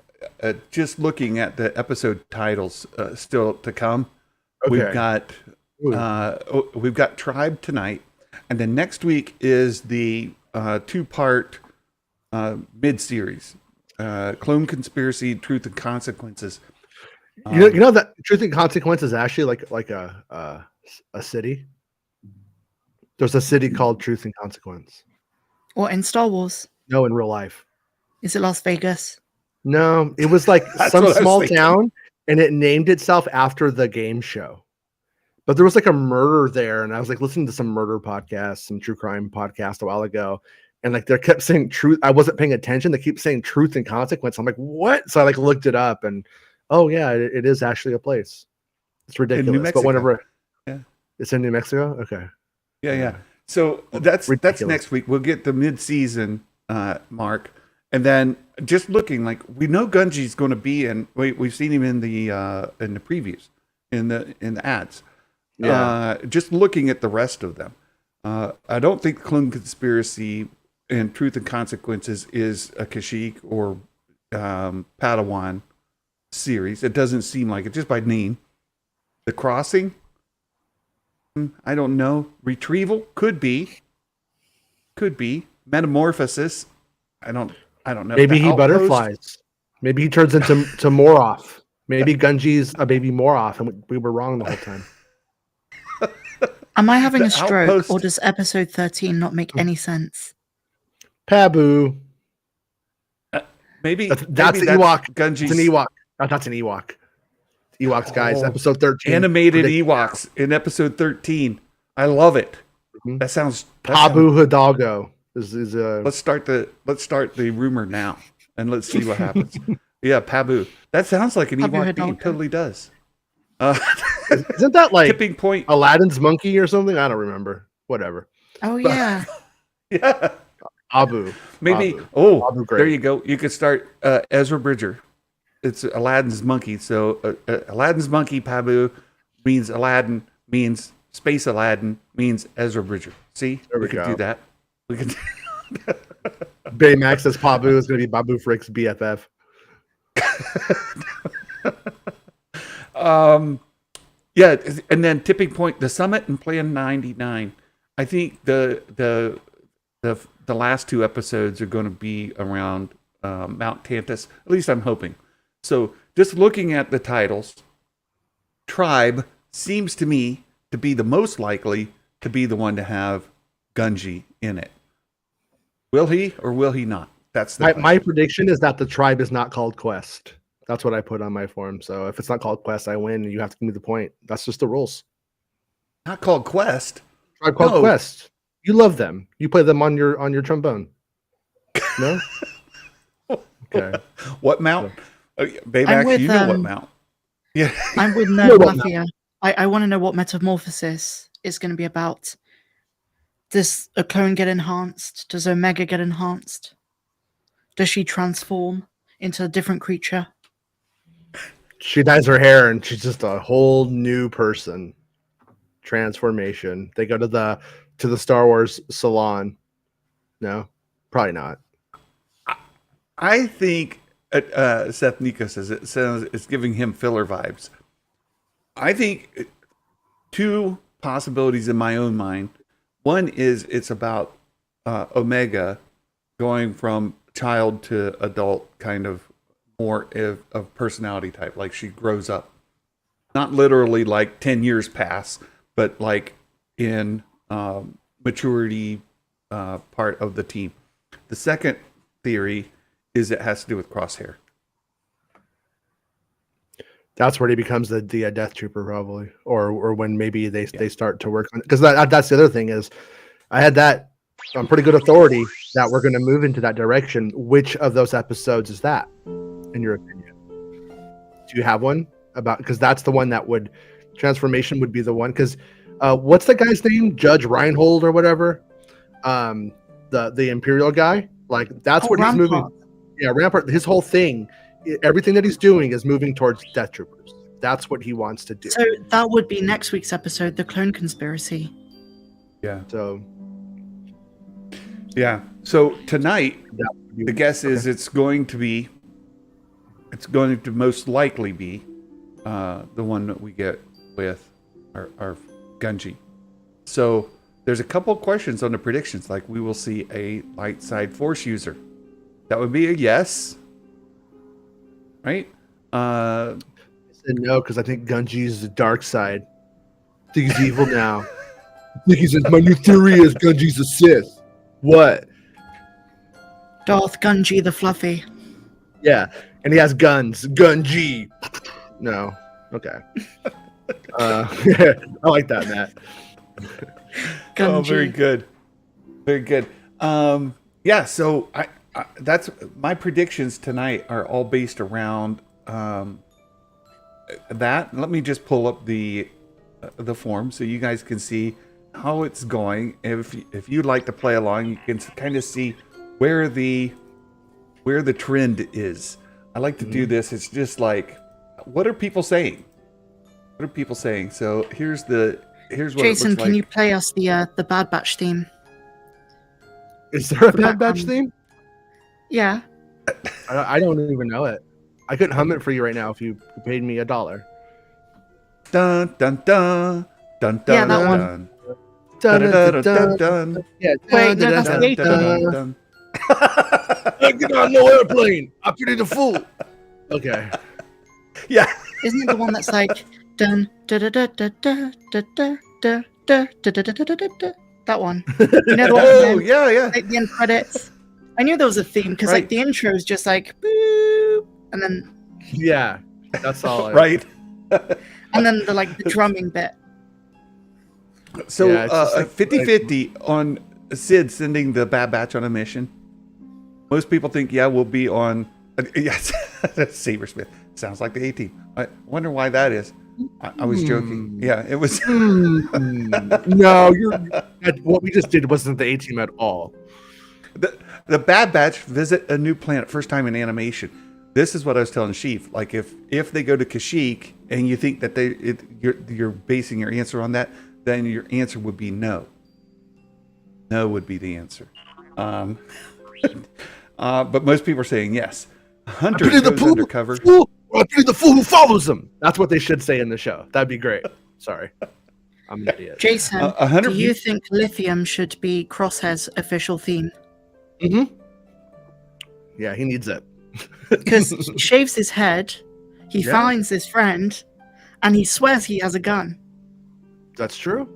just looking at the episode titles still to come, we've got Tribe tonight, and then next week is the 2-part mid-series, Clone Conspiracy, Truth and Consequences. You know that Truth and Consequences is actually like a city. There's a city called Truth and Consequence. What, in Star Wars? No, in real life. Is it Las Vegas? No, it was like some small town, and it named itself after the game show. But there was like a murder there, and I was like listening to some murder podcasts, some true crime podcast a while ago, and like they kept saying truth. I wasn't paying attention. They keep saying Truth and Consequence. I'm like, what? So I like looked it up, and oh yeah, it is actually a place. It's ridiculous. But whenever it's in New Mexico, okay. Yeah. So that's next week. We'll get the mid-season mark, and then just looking like we know Gunji's going to be in. We've seen him in the previews, in the ads. Yeah. Just looking at the rest of them, I don't think Clone Conspiracy and Truth and Consequences is a Kashyyyk or Padawan series. It doesn't seem like it just by name. The Crossing, I don't know. Retrieval could be. Metamorphosis, I don't know. Maybe he butterflies. Maybe he turns into Moroff. Maybe Gunji's a baby Moroff, and we were wrong the whole time. Am I having a stroke, or does episode 13 not make any sense? Pabu. Maybe that's maybe an Ewok. Gunji's... It's an Ewok. That's an Ewok. Ewoks, guys. Episode 13. Animated Ewoks in episode 13. I love it. Mm-hmm. That sounds... Pabu Hidalgo is Let's start the rumor now, and let's see what happens. Yeah, Pabu. That sounds like an Ewok name. Totally does. Isn't that like Tipping Point? Aladdin's monkey or something? I don't remember. Whatever. Oh yeah. Yeah. Abu. Maybe. Abu. Oh, Abu there you go. You could start Ezra Bridger. It's Aladdin's monkey. So Aladdin's monkey, Pabu, means Aladdin, means Space Aladdin, means Ezra Bridger. See? There we could go. do that. We could. Baymax says Pabu is going to be Babu Frick's BFF. Yeah, and then Tipping Point, The Summit, and Plan 99. I think the last 2 episodes are going to be around Mount Tantus. At least I'm hoping. So just looking at the titles, Tribe seems to me to be the most likely to be the one to have Gunji in it. Will he or will he not? That's my prediction is that the Tribe is not called Quest. That's what I put on my form. So if it's not called Quest, I win. And you have to give me the point. That's just the rules. Not called Quest. Tribe called Quest. You love them. You play them on your trombone. No. Okay. What mount? Baymax, with, you know what mount. Yeah. I'm with know what Mafia. I want to know what Metamorphosis is going to be about. Does a clone get enhanced? Does Omega get enhanced? Does she transform into a different creature? She dyes her hair and she's just a whole new person. Transformation. They go to the Star Wars salon. No, probably not. I think Seth Nico says it's giving him filler vibes. I think two possibilities in my own mind. One is it's about Omega going from child to adult, kind of more of personality type, like she grows up. Not literally like 10 years pass, but like in maturity part of the team. The second theory is it has to do with Crosshair. That's where he becomes the Death Trooper, probably, or when maybe they start to work on, because that's the other thing is, I had that on pretty good authority that we're going to move into that direction. Which of those episodes is that, in your opinion? Do you have one about? Because that's the one that would transformation would be the one. Because what's the guy's name? Judge Reinhold or whatever, the Imperial guy. Like that's what Rampart. he's moving. Yeah, Rampart. His whole thing. Everything that he's doing is moving towards Death Troopers. That's what he wants to do. So that would be next week's episode, the Clone Conspiracy. Yeah. So tonight, the guess is it's going to most likely be the one that we get with our Gunji. So there's a couple of questions on the predictions, like we will see a light side Force user. That would be a yes. Right? I said no because I think Gunji's the dark side. I think he's evil now. I think he's my new theory is Gunji's a Sith. What? Darth Gunji the Fluffy. Yeah, and he has guns. Gunji. No. Okay. I like that, Matt. Gunji. Oh, very good. Very good. Yeah, so I that's my predictions tonight are all based around that. Let me just pull up the form so you guys can see how it's going. If you'd like to play along, you can kind of see where the trend is. I like to do this. It's just like, what are people saying? What are people saying? So here's what Jason, it looks like. can you play us the Bad Batch theme? Is there a Bad Batch theme? Yeah. I don't even know it. I couldn't hum it for you right now if you paid me $1. Dun dun dun dun dun. Yeah, that one. Dun, dun, dun, dun, dun. Yeah. Wait, no, that's Dun, the dun, dun, dun. I get on no airplane. I pity the fool. Okay. Yeah. Isn't it the one that's like dun da da da da da da da da da da da da da da da? That one. You know the one? Oh, yeah. Like the end credits. I knew there was a theme because like the intro is just like boop, and then Yeah, that's all. Right. and then the drumming bit. So Yeah, it's just like- 50-50 on Sid sending the Bad Batch on a mission. Most people think, yeah, we'll be on. Yes, Sabersmith. Sounds like the A-Team. I wonder why that is. I was joking. Yeah, it was. No, what we just did wasn't the A-Team at all. The Bad Batch visit a new planet, first time in animation. This is what I was telling Sheaf. Like if they go to Kashyyyk and you think that you're basing your answer on that, then your answer would be no. No would be the answer. But most people are saying yes. Hunter goes undercover. I pity the fool who follows him. That's what they should say in the show. That'd be great. Sorry, I'm an idiot. Jason, 100 do you think Lithium should be Crosshair's official theme? Mm-hmm. Yeah, he needs it. Because he shaves his head, he finds his friend, and he swears he has a gun. That's true.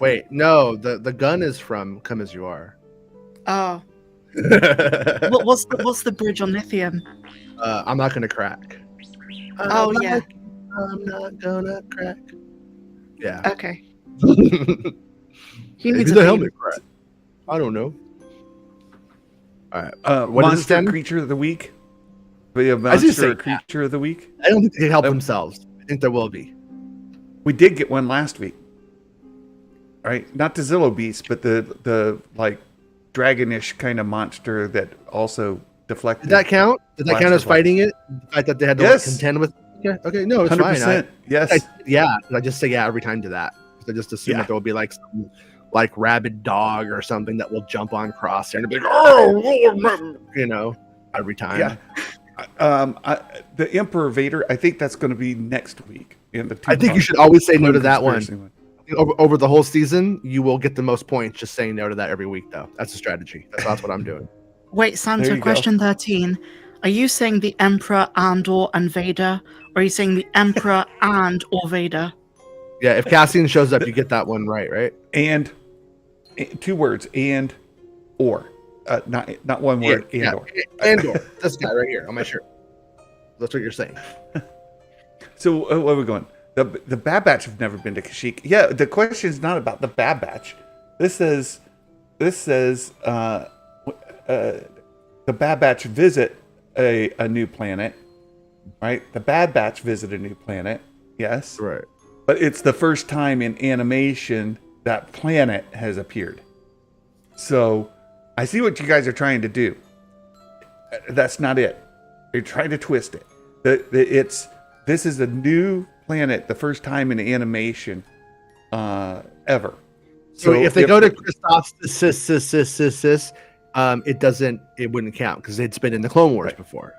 Wait, no, the gun is from Come As You Are. Oh. What's the bridge on Lithium? I'm not gonna crack. Oh yeah. I'm not gonna crack. Yeah. Okay. He needs Maybe a the theme. helmet crack. I don't know. All right. What is Monster it, Creature of the Week. Be a just monster say or creature of the week. I don't think they can help themselves. I think there will be. We did get one last week. Right? Not the Zillow Beast, but the like dragonish kind of monster that also deflected. Did that count? Did that count as fighting it? The fact that they had to contend with. Yeah. Okay. No, it's 100%. fine. Yes. I just say every time to that. I just assume that there will be like some like rabid dog or something that will jump on cross and be like, oh, every time. Yeah. The Emperor Vader. I think that's going to be next week. I think you should always say no to that one. Over the whole season, you will get the most points just saying no to that every week, though. That's a strategy. That's what I'm doing. Wait, Santa, question 13. Are you saying the Emperor and Vader? Or are you saying the Emperor or Vader? Yeah, if Cassian shows up, you get that one right? And 2 words, and or. Not one word, and or. And or. This guy right here on my shirt. That's what you're saying. So where are we going? The Bad Batch have never been to Kashyyyk. Yeah, the question is not about the Bad Batch. This says the Bad Batch visit a new planet, right? The Bad Batch visit a new planet, yes. Right. But it's the first time in animation that planet has appeared. So I see what you guys are trying to do. That's not it. You're trying to twist it. This is a new planet, the first time in animation ever. So if they go to Christoph's it wouldn't count because it's been in the Clone Wars before.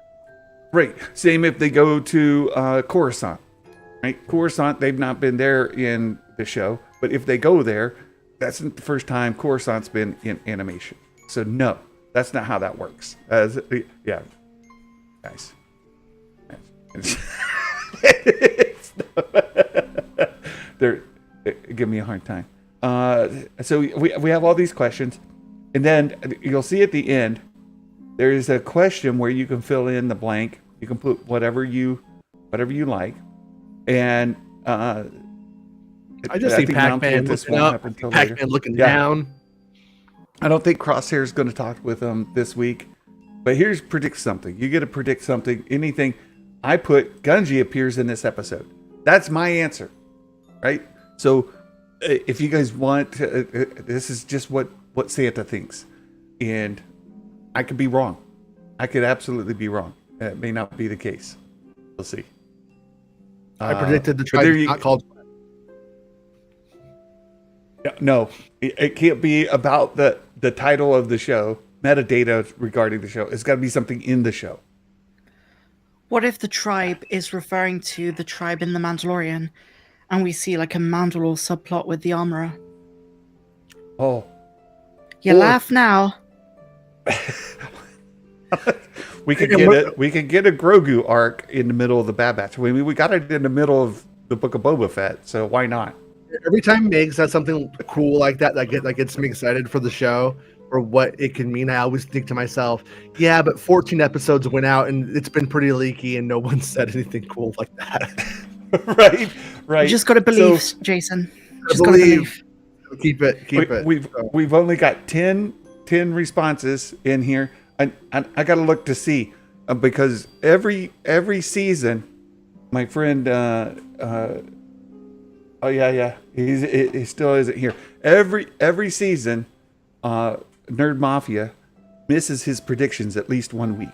Right. Same if they go to Coruscant. Right? Coruscant, they've not been there in the show, but if they go there, that's the first time Coruscant's been in animation. So no, that's not how that works. Yeah. Nice. They're give me a hard time. So we have all these questions, and then you'll see at the end there is a question where you can fill in the blank. You can put whatever you like, and I just see Pac-Man looking up, Pac-Man looking down. I don't think Crosshair is going to talk with them this week, but here's predict something. You get to predict something. Anything. I put Gunji appears in this episode. That's my answer, right? So if you guys want, this is just what Santa thinks, and I could be wrong. I could absolutely be wrong. It may not be the case. We'll see. I predicted the tribe not called. No, it can't be about the title of the show, metadata regarding the show. It's got to be something in the show. What if the tribe is referring to the tribe in The Mandalorian and we see like a Mandalore subplot with the armorer? Oh. You laugh now. We could get it. We could get a Grogu arc in the middle of the Bad Batch. I mean, we got it in the middle of the Book of Boba Fett, so why not? Every time Meg says something cool like that gets me excited for the show or what it can mean, I always think to myself, yeah, but 14 episodes went out and it's been pretty leaky and no one said anything cool like that. Right. You just got to believe, Jason. Just got to believe. Keep it. We've only got 10 responses in here. And I got to look to see because every season, my friend, he still isn't here. Every season, Nerd Mafia misses his predictions at least 1 week.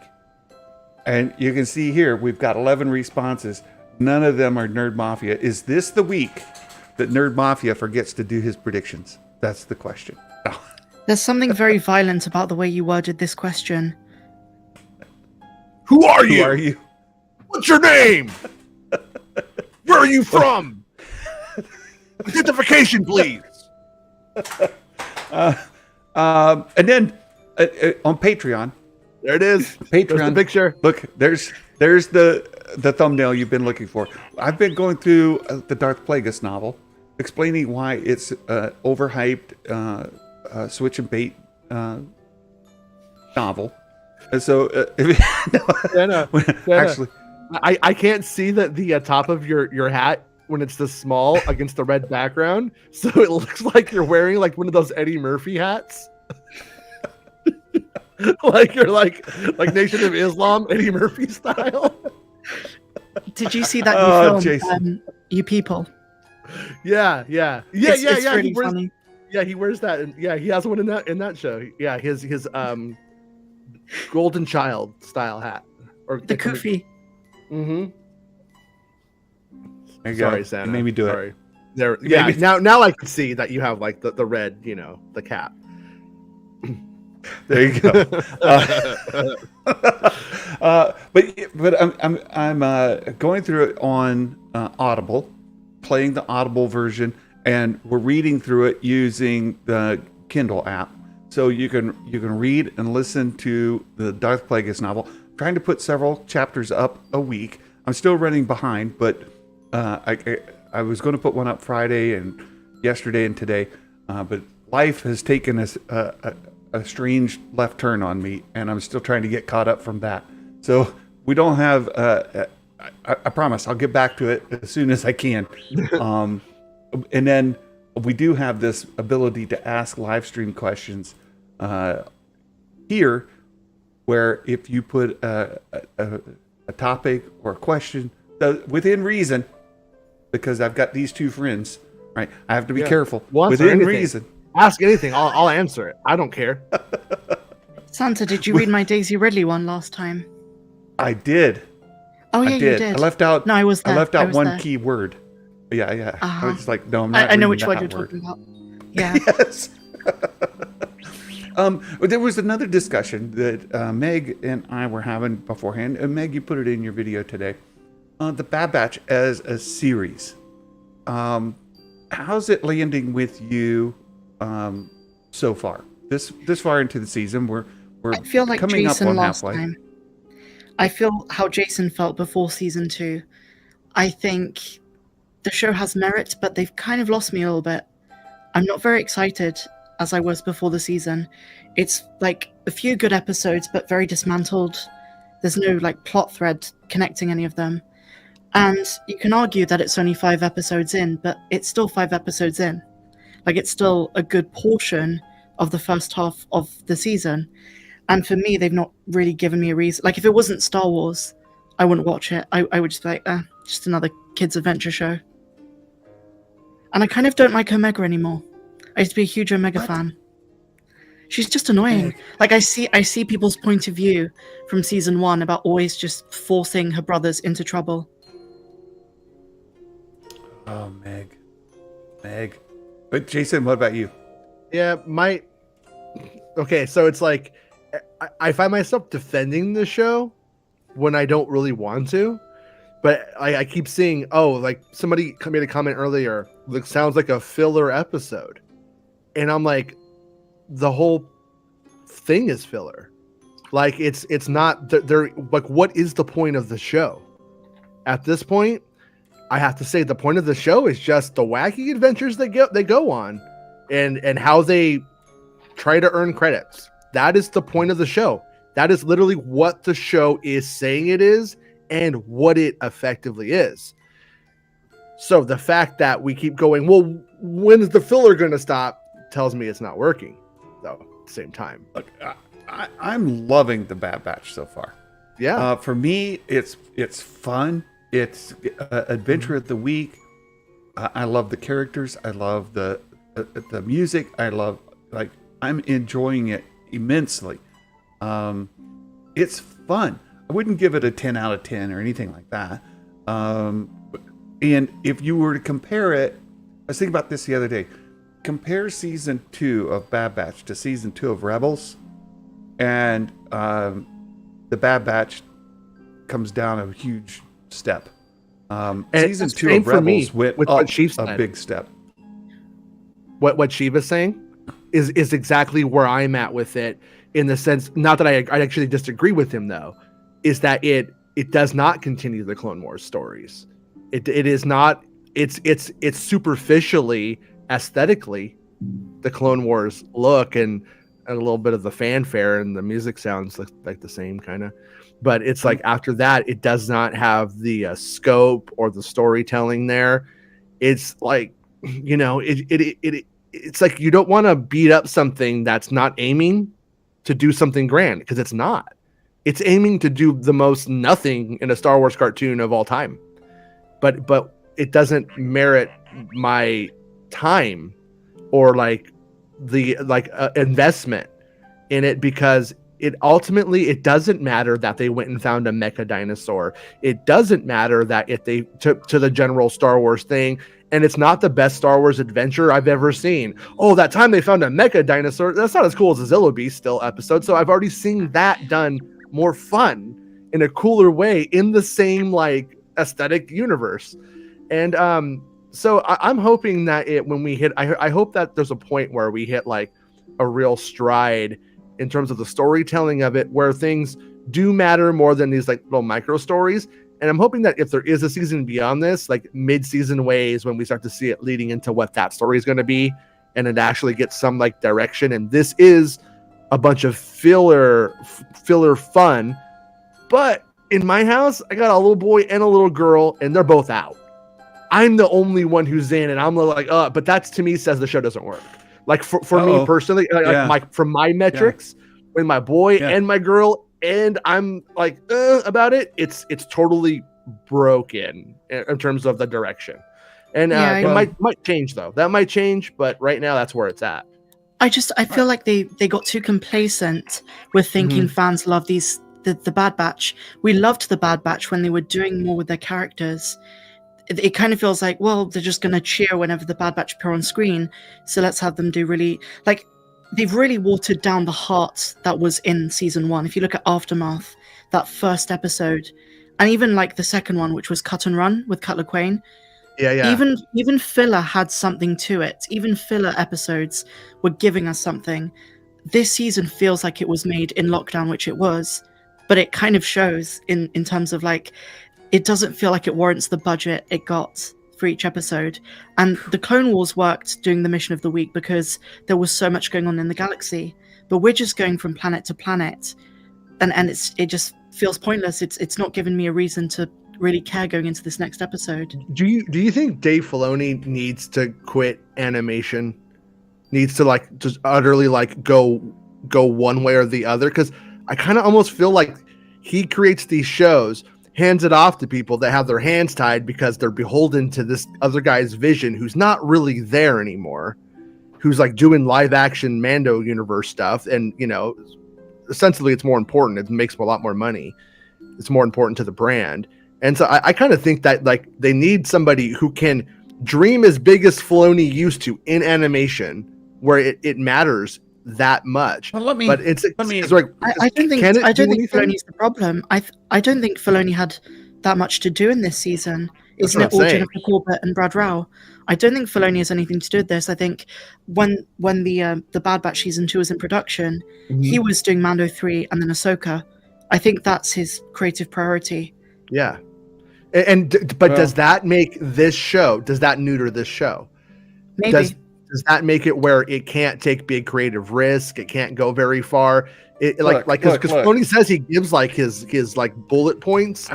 And you can see here, we've got 11 responses. None of them are Nerd Mafia. Is this the week that Nerd Mafia forgets to do his predictions? That's the question. Oh. There's something very violent about the way you worded this question. Who are you? What's your name? Where are you from? Identification, please. And then on Patreon, there it is. Patreon there's the picture. Look, there's the thumbnail you've been looking for. I've been going through the Darth Plagueis novel, explaining why it's overhyped switch and bait novel. And so, actually, I can't see the top of your hat when it's this small against the red background, so it looks like you're wearing like one of those Eddie Murphy hats. like you're like Nation of Islam, Eddie Murphy style. Did you see that new Oh, film, Jason. You People? Yeah. It's really He wears, funny. yeah, he wears that. And, yeah, he has one in that show. Yeah, his golden child style hat or The kufi. Mm-hmm. There you Sorry, go. Santa. You made me do Sorry. it. There. You Yeah. made me- Now I can see that you have like the red, the cap. There you go. But I'm going through it on Audible, playing the Audible version, and we're reading through it using the Kindle app. So you can read and listen to the Darth Plagueis novel. I'm trying to put several chapters up a week. I'm still running behind, but I was going to put one up Friday and yesterday and today, but life has taken a strange left turn on me, and I'm still trying to get caught up from that. So we don't have. I promise I'll get back to it as soon as I can. And then we do have this ability to ask live stream questions here, where if you put a topic or a question within reason, because I've got these two friends, right? I have to be careful. Well, within anything. reason. Ask anything. I'll answer it. I don't care. Santa, did you read my Daisy Ridley one last time? I did. Oh yeah, I you did. did. I left out. No, I was there. I left out one there. key word. Yeah. I Uh-huh. was like, no, I'm not. I know reading which one that you're word. talking about. Yeah. Yes. But there was another discussion that Meg and I were having beforehand. And Meg, you put it in your video today. The Bad Batch as a series. How's it landing with you so far? This far into the season, we're I feel like coming Jason up on last halfway. time. I feel how Jason felt before season 2. I think the show has merit, but they've kind of lost me a little bit. I'm not very excited as I was before the season. It's like a few good episodes, but very dismantled. There's no like plot thread connecting any of them. And you can argue that it's only 5 episodes in, but it's still 5 episodes in. Like it's still a good portion of the first half of the season. And for me, they've not really given me a reason. Like if it wasn't Star Wars, I wouldn't watch it. I would just be like, just another kids' adventure show. And I kind of don't like Omega anymore. I used to be a huge Omega fan. She's just annoying. Like I see people's point of view from season 1 about always just forcing her brothers into trouble. Oh, Meg. But Jason, what about you? Yeah, okay, so it's like I find myself defending the show when I don't really want to, but I keep seeing, like somebody made a comment earlier, that sounds like a filler episode, and I'm like, the whole thing is filler. Like it's not. They're like, what is the point of the show? At this point, I have to say the point of the show is just the wacky adventures they go on, and how they try to earn credits. That is the point of the show. That is literally what the show is saying it is and what it effectively is. So the fact that we keep going, well, when's the filler going to stop, tells me it's not working, though, at the same time. Look, I'm loving the Bad Batch so far. Yeah. For me, it's fun. It's adventure of the week. I love the characters. I love the music. I'm enjoying it immensely. It's fun. I wouldn't give it a 10 out of 10 or anything like that. And if you were to compare it, I was thinking about this the other day. Compare season 2 of Bad Batch to season 2 of Rebels, and the Bad Batch comes down a huge step. Season 2 of Rebels went with up what Chief a said. big step. What Shiva's saying is exactly where I'm at with it, in the sense, not that I actually disagree with him though, is that it does not continue the Clone Wars stories. It is not. It's superficially, aesthetically, the Clone Wars look, and a little bit of the fanfare, and the music sounds like the same kind of. But it's like after that, it does not have the scope or the storytelling there. It's like, it's like you don't want to beat up something that's not aiming to do something grand, because it's not. It's aiming to do the most nothing in a Star Wars cartoon of all time. But it doesn't merit my time or like the investment in it, because it ultimately, it doesn't matter that they went and found a mecha dinosaur. It doesn't matter that if they took to the general Star Wars thing, and it's not the best Star Wars adventure I've ever seen. Oh, that time they found a mecha dinosaur, that's not as cool as a Zillow Beast still episode. So I've already seen that done more fun in a cooler way in the same like aesthetic universe. And so I'm hoping that when we hit, I hope that there's a point where we hit like a real stride in terms of the storytelling of it, where things do matter more than these like little micro stories. And I'm hoping that if there is a season beyond this, like mid-season ways, when we start to see it leading into what that story is going to be, and it actually gets some like direction. And this is a bunch of filler fun. But in my house, I got a little boy and a little girl, and they're both out. I'm the only one who's in, and I'm like, but that's, to me, says the show doesn't work. Like for me personally, from my metrics, with my boy and my girl, and I'm like about it, it's totally broken in terms of the direction. And it might change though. That might change, but right now that's where it's at. I feel like they got too complacent with thinking fans love the Bad Batch. We loved the Bad Batch when they were doing more with their characters. It kind of feels like, well, they're just going to cheer whenever the Bad Batch appear on screen, so let's have them do really, like, they've really watered down the heart that was in season 1. If you look at Aftermath, that first episode, and even like the second one, which was Cut and Run with Cutler Quane, even filler had something to it. Even filler episodes were giving us something. This season feels like it was made in lockdown, which it was, but it kind of shows in terms of like, it doesn't feel like it warrants the budget it got for each episode. And the Clone Wars worked doing the mission of the week because there was so much going on in the galaxy. But we're just going from planet to planet, and it just feels pointless. It's not giving me a reason to really care going into this next episode. Do you think Dave Filoni needs to quit animation? Needs to like just utterly like go one way or the other? Because I kind of almost feel like he creates these shows, hands it off to people that have their hands tied because they're beholden to this other guy's vision who's not really there anymore, who's like doing live action Mando universe stuff. And, you know, essentially it's more important. It makes a lot more money. It's more important to the brand. And so I kind of think that like they need somebody who can dream as big as Filoni used to in animation, where it matters that much. Well, I don't think Filoni's the problem. I don't think Filoni had that much to do in this season. Isn't it all Jennifer Corbett and Brad Rao? I don't think Filoni has anything to do with this. I think when the Bad Batch season 2 was in production, he was doing Mando 3 and then Ahsoka. I think that's his creative priority. Yeah. But does that make this show? Does that neuter this show? Maybe. Does that make it where it can't take big creative risk? It can't go very far. Because Filoni says he gives like his like bullet points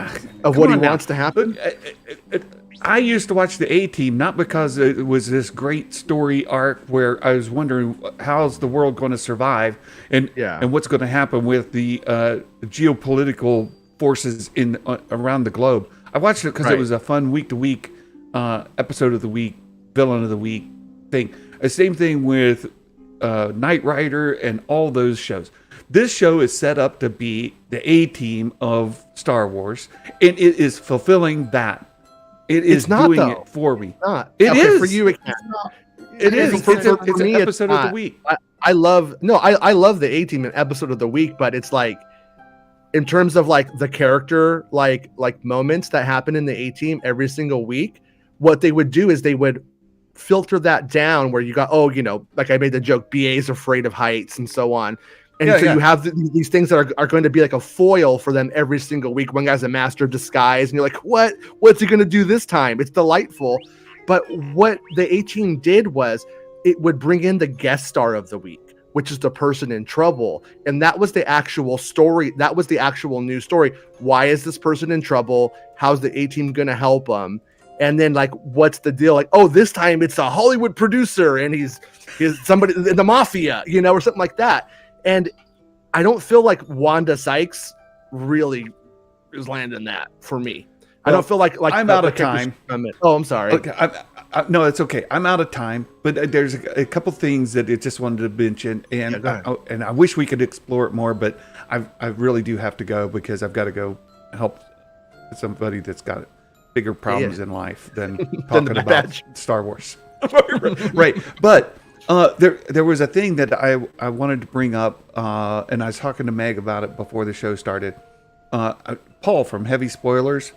of what he wants to happen. I used to watch the A-Team not because it was this great story arc where I was wondering how's the world going to survive and what's going to happen with the geopolitical forces in around the globe. I watched it because it was a fun week-to-week episode of the week, villain of the week thing. Same thing with Knight Rider and all those shows. This show is set up to be the A-Team of Star Wars, and it is fulfilling that. It's doing it for me. It is for you. It is. It's an episode of the week. I love the A-Team episode of the week, but it's like, in terms of like the character, like moments that happen in the A-Team every single week, what they would do is they would filter that down where you got, like I made the joke, BA's afraid of heights and so on. And you have these things that are going to be like a foil for them every single week. One guy's a master of disguise and you're like, what's he going to do this time? It's delightful. But what the A-Team did was it would bring in the guest star of the week, which is the person in trouble. And that was the actual story. That was the actual news story. Why is this person in trouble? How's the A-Team going to help them? And then like, what's the deal? Like, this time it's a Hollywood producer and he's somebody in the mafia, or something like that. And I don't feel like Wanda Sykes really is landing that for me. I don't feel like I'm out of time. Oh, I'm sorry. Okay, no, it's okay. I'm out of time, but there's a couple things that I just wanted to mention, and I wish we could explore it more, but I really do have to go because I've got to go help somebody that's got bigger problems in life than talking about Star Wars. Right, but there was a thing that I wanted to bring up, and I was talking to Meg about it before the show started. Paul from Heavy Spoilers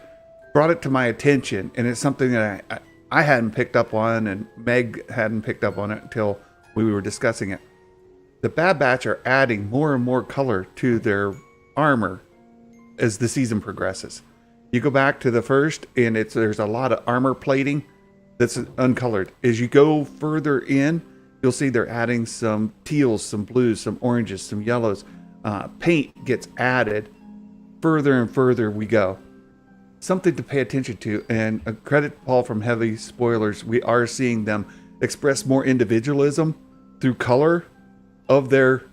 brought it to my attention, and it's something that I hadn't picked up on, and Meg hadn't picked up on it until we were discussing it. The Bad Batch are adding more and more color to their armor as the season progresses. You go back to the first, and there's a lot of armor plating that's uncolored. As you go further in, you'll see they're adding some teals, some blues, some oranges, some yellows. Paint gets added further and further we go. Something to pay attention to, and credit Paul from Heavy Spoilers. We are seeing them express more individualism through color of their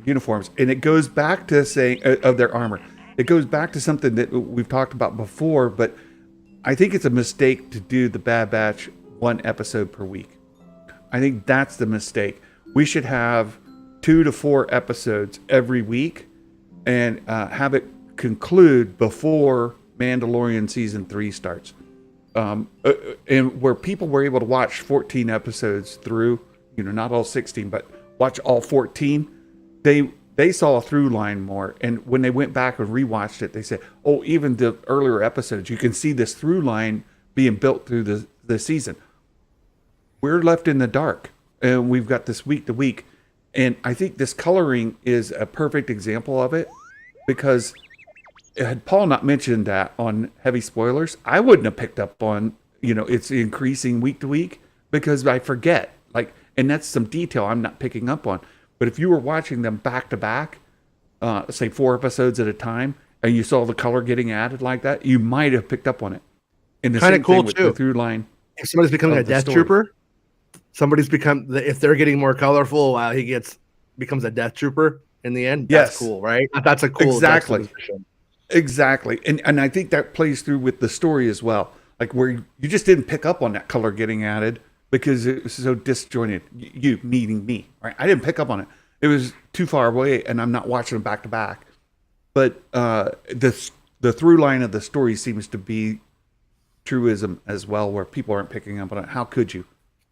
uniforms, and it goes back to saying of their armor. It goes back to something that we've talked about before, but I think it's a mistake to do the Bad Batch 1 episode per week. I think that's the mistake. We should have 2 to 4 episodes every week, and have it conclude before Mandalorian season 3 starts, and where people were able to watch 14 episodes through, not all 16, but watch all 14. They saw a through line more, and when they went back and rewatched it, they said, "Oh, even the earlier episodes, you can see this through line being built through the season." We're left in the dark, and we've got this week to week, and I think this coloring is a perfect example of it, because had Paul not mentioned that on Heavy Spoilers, I wouldn't have picked up on, it's increasing week to week, because I forget. And that's some detail I'm not picking up on. But if you were watching them back to back, say 4 episodes at a time, and you saw the color getting added like that, you might have picked up on it. And the kind same of cool thing with too. the through line. If somebody's becoming a Death Trooper, if they're getting more colorful, while he becomes a Death Trooper in the end. That's cool, right? That's a cool Exactly. And I think that plays through with the story as well. Like where you just didn't pick up on that color getting added because it was so disjointed. You meeting me, right? I didn't pick up on it. It was too far away, and I'm not watching them back to back. But the through line of the story seems to be truism as well, where people aren't picking up on it. How could you?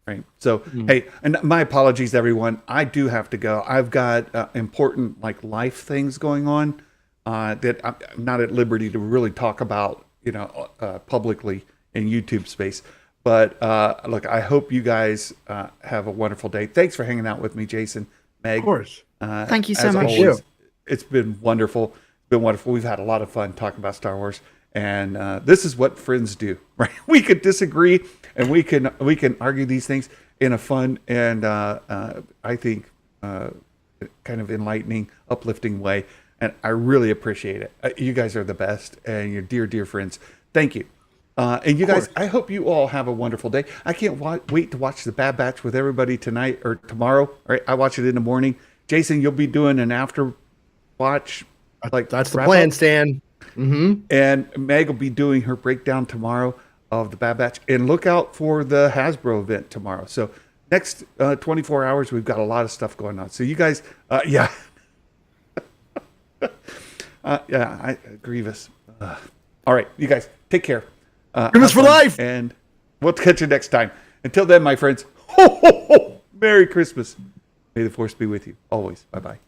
Right. So, hey, and my apologies, everyone. I do have to go. I've got important life things going on that I'm not at liberty to really talk about, publicly in YouTube space. But look, I hope you guys have a wonderful day. Thanks for hanging out with me, Jason, Meg. Of course. Thank you so much. Always, it's been wonderful. We've had a lot of fun talking about Star Wars. And this is what friends do, right? We could disagree, and we can argue these things in a fun and I think kind of enlightening, uplifting way. And I really appreciate it. You guys are the best, and you're dear friends. Thank you. And you guys, I hope you all have a wonderful day. I can't wait to watch the Bad Batch with everybody tonight or tomorrow. All right, I watch it in the morning. Jason, you'll be doing an after watch. That's the plan, Stan. Mm-hmm. And Meg will be doing her breakdown tomorrow of the Bad Batch, and look out for the Hasbro event tomorrow. So next 24 hours, we've got a lot of stuff going on. So you guys, Grievous. All right, you guys, take care. Grievous for life, and we'll catch you next time. Until then, my friends, Merry Christmas. May the Force be with you always. Bye-bye.